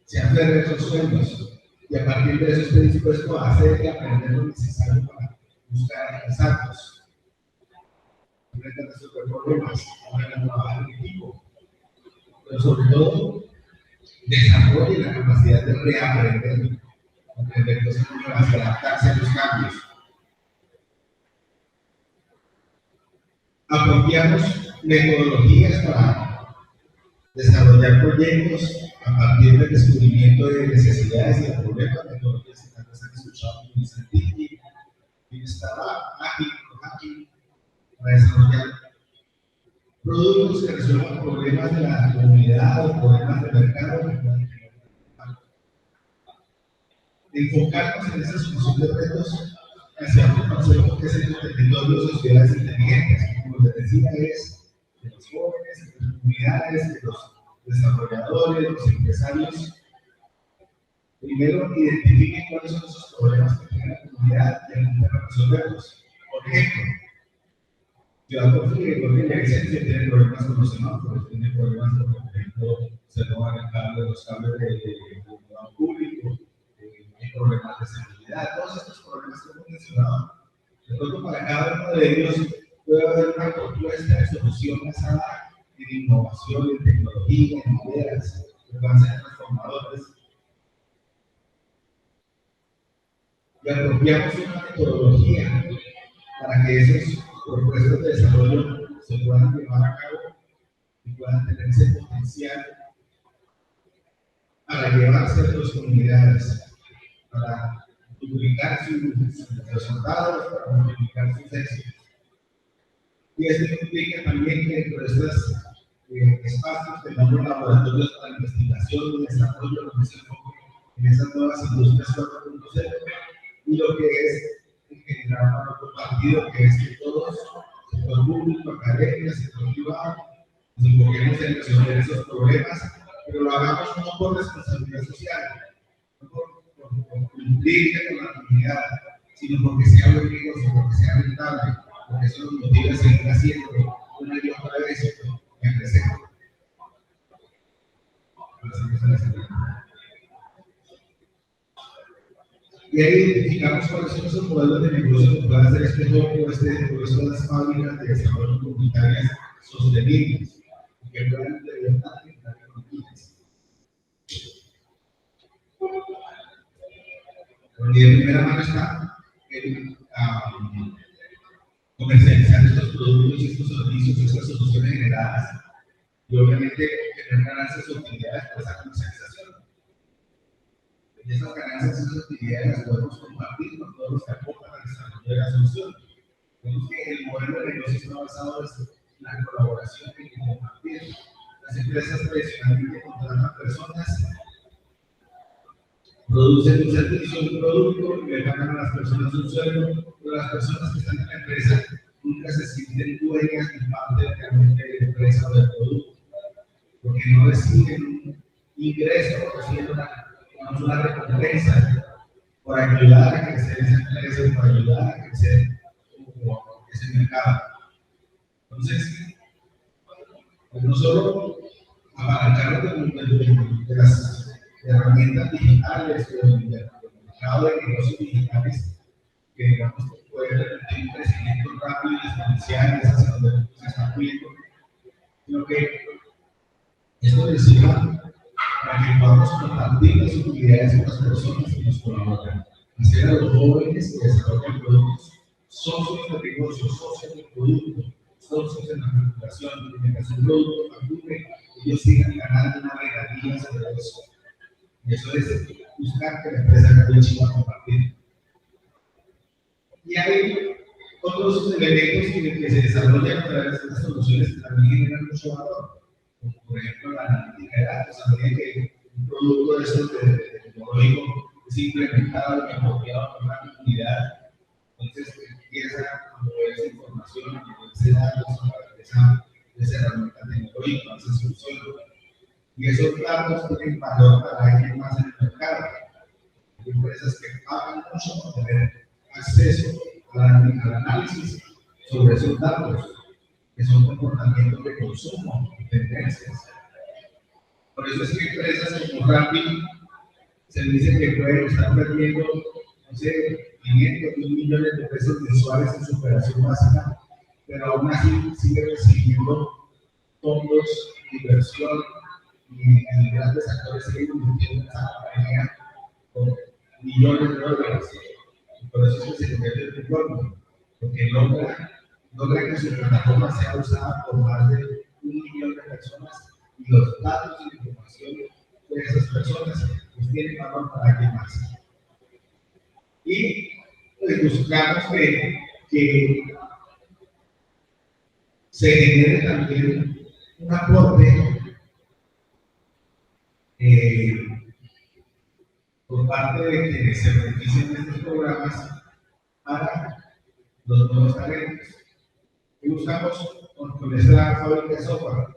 se aferre a esos sueños y a partir de eso esté dispuesto a hacer y aprender lo necesario para buscar alcanzarlos. Enfrentar esos problemas, aprender a trabajar en equipo, pero sobre todo desarrolle la capacidad de reaprender, aprender cosas nuevas y adaptarse a los cambios. Apropiamos metodologías para desarrollar proyectos a partir del descubrimiento de necesidades y de problemas, metodologías que tal vez han escuchado como Incentivi, Bienestar Ágil, para desarrollar productos que resuelvan problemas de la comunidad o problemas de mercado. Enfocarnos en esa solución de retos hacia un concepto que es el territorio de sociedades inteligentes, que como les decía es de los jóvenes, de las comunidades, de los desarrolladores, de los empresarios. Primero, identifiquen cuáles son esos problemas que tiene la comunidad y ayuden a resolverlos. Por ejemplo, Ciudad Confidencial tiene problemas con los semáforos, tiene problemas con, por ejemplo, se roban los cables de público, hay problemas de seguridad, todos estos problemas que hemos mencionado. De pronto, para cada uno de ellos puede haber una propuesta de solución basada en innovación, en tecnología, en ideas, que van a ser transformadores. Y apropiamos una metodología para que esos propuestas de desarrollo se puedan llevar a cabo y puedan tener ese potencial para llevarse a las comunidades, para duplicar sus resultados, para multiplicar sus éxitos. Y esto implica también que dentro de estos espacios tengamos laboratorios para investigación y desarrollo, donde se enfoque en esas nuevas industrias 4.0 y lo que es en general para otro partido, que es que todos, sector público, academia, sector privado, nos enfoquemos en resolver esos problemas, pero lo hagamos no por responsabilidad social, no por cumplir con la comunidad, sino porque sea buen negocio, porque sea rentable, porque eso nos motiva a seguir haciendo una y otra vez y a crecer. Y ahí identificamos cuáles son esos modelos de negocio que puedan hacer este foco, o estas fábricas de desarrollo comunitarias sostenibles, y que puedan de verdad generar economías. Y de primera mano está el comercializar estos productos, estos servicios, estas soluciones generadas, y obviamente tener ganancias o utilidades por esa comercialización. Y esas ganancias, esas utilidades las podemos compartir con todos los que aportan al desarrollo de la solución. Vemos que el modelo de negocio está basado en la colaboración y en compartir. Las empresas tradicionalmente contratan personas, producen un servicio, un producto, y le pagan a las personas un sueldo, pero las personas que están en la empresa nunca se sienten dueñas ni parte realmente de la empresa o del producto, porque no reciben un ingreso, reciben una recompensa por ayudar a crecer esa empresa, por ayudar a crecer ese mercado. Entonces, pues no solo apalancarnos de las herramientas digitales o del mercado de negocios digitales que digamos puede permitir un crecimiento rápido y exponencial hacia donde se está viendo, sino que esto les sirva para buscamos compartir las utilidades con las personas que nos colaboran, hacer a los jóvenes que desarrollan productos socios de negocio, socios de producto, socios en la manipulación, mientras el producto facture, ellos sigan ganando una regalía sobre eso. Y eso es buscar que la empresa gane chiva a compartir. Y hay otros elementos que se desarrollan a través de estas soluciones que también generan mucho valor. Como por ejemplo, la analítica de datos. Sabía que un producto de esos de tecnológico es implementado y apropiado por una comunidad. Entonces, empieza a mover esa información, a moverse datos a través de esa herramienta tecnológica, esa solución. Y esos datos tienen valor para alguien más en el mercado. Hay empresas que pagan mucho por tener acceso al análisis sobre esos datos, que son comportamientos de consumo y tendencias. Por eso es que empresas como Rappi se dice que pueden estar perdiendo, no sé, 500 millones de pesos mensuales en su operación básica, pero aún así sigue recibiendo fondos de inversión y grandes actores siguen invirtiendo en esa compañía con millones de dólares. Y por eso es que se convierte en un unicornio, porque logra que su plataforma sea usada por más de 1 millón de personas y los datos y la información de esas personas pues tienen valor para alguien más. Y pues, buscamos que se genere también un aporte por parte de quienes se benefician de estos programas para los nuevos talentos. Y buscamos con esta fábrica de software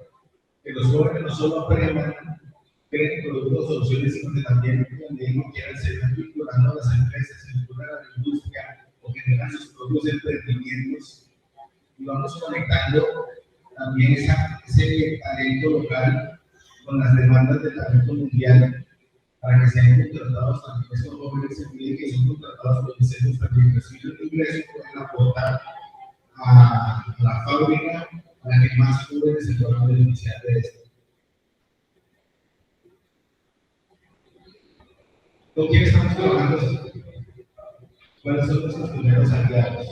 que los jóvenes no solo aprendan, creen productos o soluciones, sino que también quieran ser vinculando a las empresas, vinculando a la industria o generar sus propios emprendimientos. Y vamos conectando también ese talento local con las demandas del talento mundial para que sean contratados también estos jóvenes que son contratados por diseños también reciben el ingreso, pueden aportar a la fábrica para que más jóvenes se puedan beneficiar de esto. ¿Con quién estamos trabajando? ¿Cuáles son nuestros primeros aliados?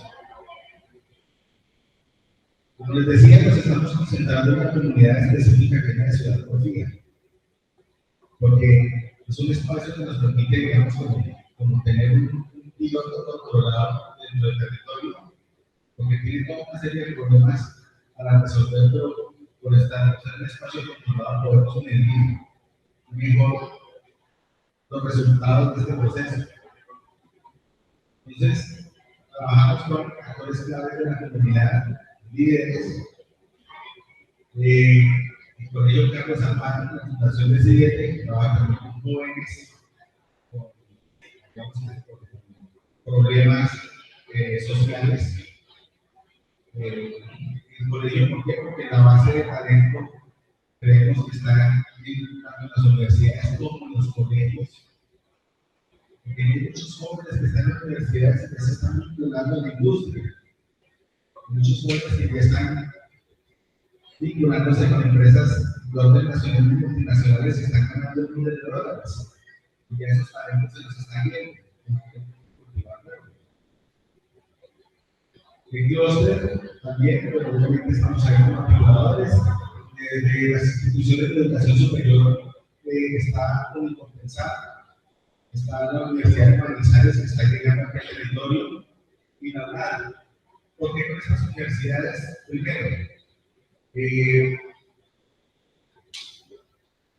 Como les decía, nos estamos concentrando en una comunidad específica que es la ciudad de Porfiria, porque es un espacio que nos permite, digamos, como tener un piloto controlado dentro del territorio, porque tiene toda una serie de problemas para resolver, pero por estar en un espacio controlado podemos medir mejor los resultados de este proceso. Entonces, trabajamos con actores claves de la comunidad, líderes. El Colegio Carlos Almagro, la Fundación de CIETE, trabaja también con jóvenes con, digamos, problemas sociales. El colegio, ¿por qué? Porque la base de talento creemos que está tanto en las universidades como en los colegios. Porque hay muchos jóvenes que están en las universidades y que se están vinculando a la industria. Muchos jóvenes que ya están vinculándose con empresas de orden nacional y multinacionales que están ganando miles de dólares. Y ya esos talentos se los están viendo. En Cluster también, pero obviamente estamos ahí como articuladores de las instituciones de educación superior está muy compensada. Está la Universidad de Manizales que está llegando a aquel territorio y la verdad, porque con esas universidades, primero,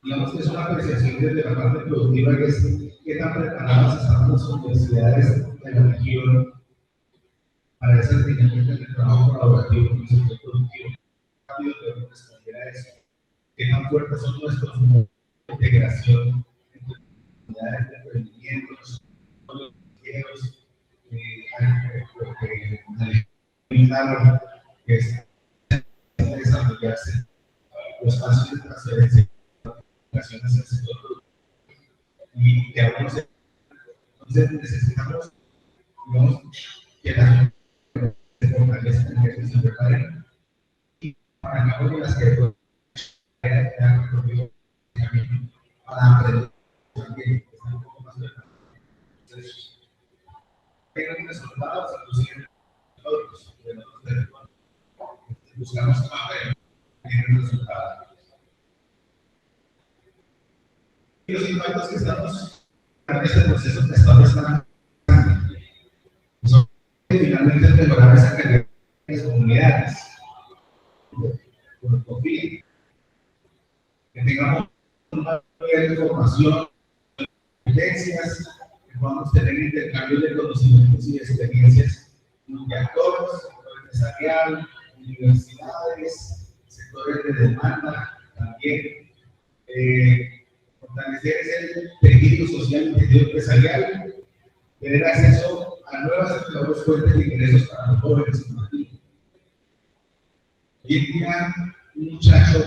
digamos que es una apreciación desde la parte productiva que es qué tan preparadas están las universidades de la región para esas dinámicas de trabajo colaborativo con el sector productivo. Rápido debemos responder a eso. ¿Qué tan fuertes son nuestros modelos de integración entre comunidades de emprendimiento, los financieros, que es desarrollarse los pasos de transferencia de comunicaciones al sector productivo y que aún no se. Entonces necesitamos, digamos, que las se fortalezcan, que se preparen y para cada una de las que para aprender los impactos que estamos en este proceso que estamos son finalmente mejorar esa calidad de las comunidades por el COVID, que tengamos una nivel de formación, competencias, que podamos tener intercambio de conocimientos y experiencias de actores, sector empresarial, universidades, sectores de demanda también. Fortalecer ese tejido social y tejido empresarial, tener acceso a nuevas fuentes de ingresos para los jóvenes. Hoy en día, un muchacho,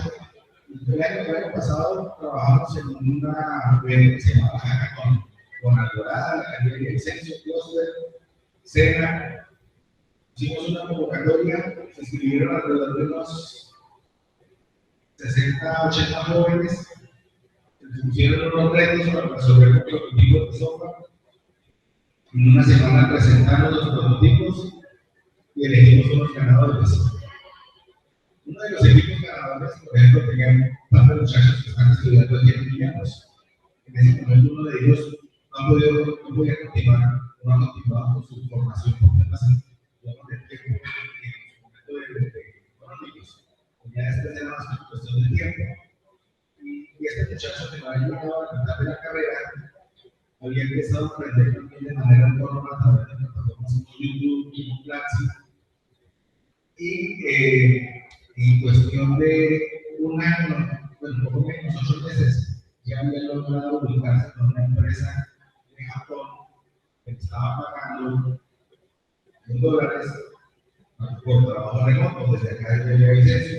el año pasado trabajamos en una red que se llamaba Hackathon, con Alborada, la Calle del Censo, Cluster, Sena. Hicimos una convocatoria, se inscribieron alrededor de unos 60, 80 jóvenes. Se pusieron unos retos para resolver los prototipos de software. En una semana presentamos los prototipos y elegimos unos ganadores. Uno de los equipos ganadores, por ejemplo, tenía un par de muchachos que están estudiando aquí en Villanos. En ese momento, uno de ellos no podía continuar, no ha continuado con su formación por temas de económicos. Ya esta era más una cuestión de tiempo. Y este muchacho que me ha ayudado a mitad de la carrera había empezado a aprender también de manera autónoma a través de plataformas como YouTube y Platzi. Y en cuestión de un año, bueno, poco menos 8 meses, ya había logrado ubicarse con una empresa de Japón que estaba pagando $1 por trabajo remoto desde acá de Villavicencio.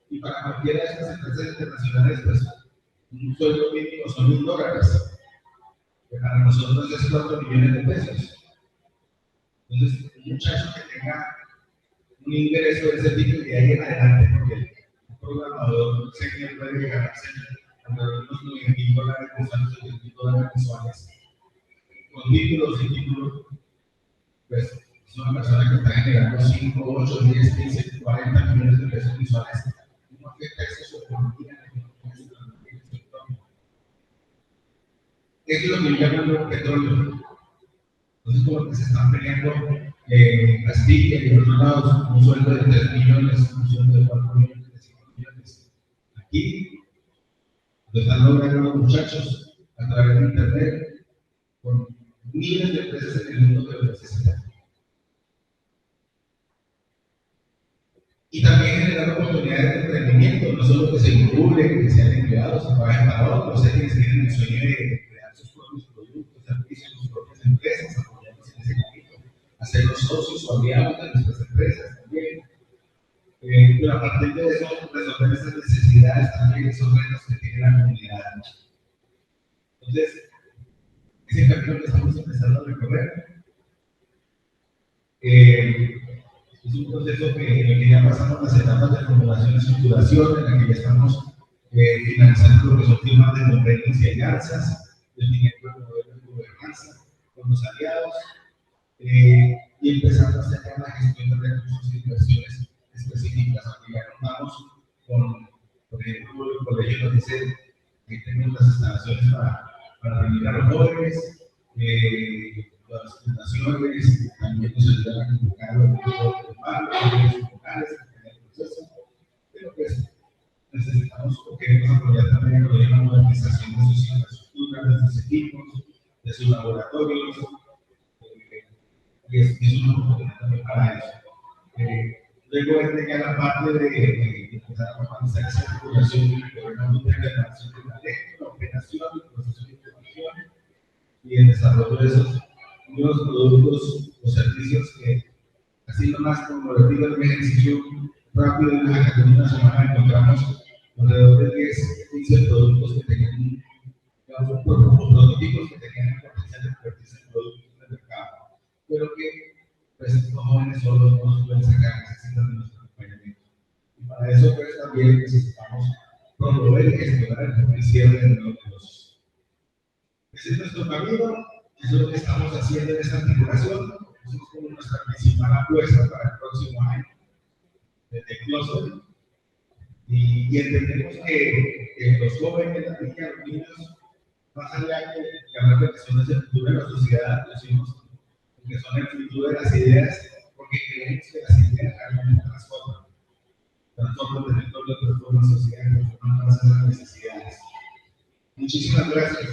Y para cualquiera de estas empresas internacionales, pues un sueldo mínimo son $1,000. Para nosotros es 4 millones de pesos. Entonces, un muchacho que tenga un ingreso de ese tipo y de ahí en adelante, porque un programador senior puede llegar a ser alrededor de unos $9,000 mensuales, $10,000 mensuales, con títulos y títulos, pues es una persona que está generando 5, 8, 10, 15, 40 millones de pesos mensuales. No afecta eso su economía, eso es lo que llaman el petróleo. Entonces, como que se están peleando Castilla y otros lados, un sueldo de 3 millones, un sueldo de 4 millones, de 5 millones. Aquí lo están logrando los muchachos a través de Internet, con miles de empresas en el mundo que lo necesitan. Y también generar oportunidades de emprendimiento, no solo que se vinculen, que sean empleados, que vayan para otros, hay quienes tienen el sueño de crear sus propios productos, servicios, sus propias empresas, apoyarnos en ese camino, hacer los socios o aliados de nuestras empresas también. Pero a partir de eso, resolver esas necesidades también, esos retos que tiene la comunidad. Entonces, ese camino que estamos empezando a recorrer es un proceso en el que ya pasamos las etapas de formulación y estructuración, en la que ya estamos finalizando lo que son firmas de convenios y alianzas, definiendo el modelo de gobernanza con los aliados y empezando a hacer la gestión de recursos e inversiones específicas. Aquí ya contamos con, por ejemplo, el colegio nos dice que tenemos las instalaciones para reunir a los jóvenes, las fundaciones también nos ayudan a convocar a los grupos locales en el proceso, pero pues necesitamos o queremos apoyar también a la modernización de sus infraestructuras, de sus equipos, de sus laboratorios, y es una oportunidad también para eso. Luego ya la parte de empezar a formalizar esa regulación y gobernando la relación de la ley, la operación, el proceso de información y el desarrollo de esos nuevos productos o servicios que, así nomás como lo digo en un ejercicio rápido en una semana, encontramos alrededor de 10, 15 productos que tenían, digamos, prototipos que tenían el potencial de convertirse en productos del mercado, pero que pues los jóvenes solos no nos pueden sacar, necesitan de nuestro acompañamiento. Y para eso pues también necesitamos promover y gestionar el cierre de nuevos negocios. Ese es nuestro camino, eso es lo que estamos haciendo en esta articulación. Eso es como nuestra principal apuesta para el próximo año de Cluster. Y entendemos que los jóvenes, las niñas, los niños más allá que hablar de que son el futuro de la sociedad, decimos que son el futuro de las ideas, porque creemos que las ideas realmente transforman desde el pueblo, transforman la sociedad, transforman las necesidades. Muchísimas gracias.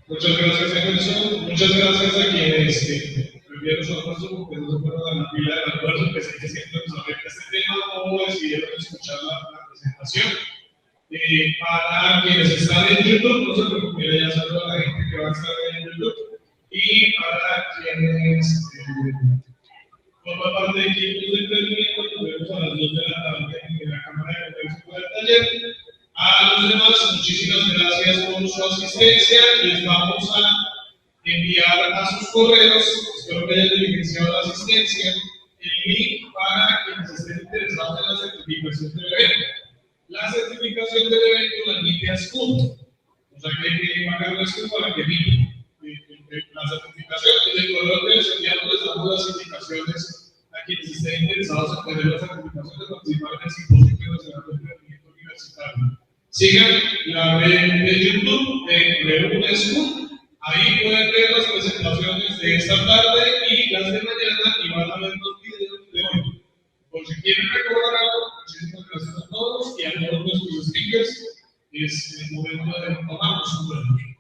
Muchas gracias, Emerson. Muchas gracias a quienes previeron su almuerzo porque no se fueron a la fila del almuerzo, que sé que siempre nos afecta este tema, o decidieron escuchar la presentación. Para quienes están en YouTube, no se preocupen, ya saludo a la gente que va a estar en YouTube. Y para quienes forman parte de equipos de emprendimiento, nos vemos a las 2 de la tarde en la Cámara de Comercio del Taller. A los demás, muchísimas gracias por su asistencia. Les vamos a enviar a sus correos, espero que hayan diligenciado la asistencia, el link para quienes estén interesados en la certificación del evento. La certificación del evento la emite ASCUD, o sea que hay que pagar ASCUD para que emite la certificación. En el correo que les enviamos les damos las indicaciones a quienes estén interesados en tener la certificación de participar en el Simposio Internacional de Emprendimiento Universitario. Sigan la red de YouTube de UNESCO, ahí pueden ver las presentaciones de esta tarde y las de mañana y van a ver los videos de hoy. Por si quieren recordar algo, muchísimas gracias a todos y a todos nuestros speakers. Es el momento de tomarnos un break.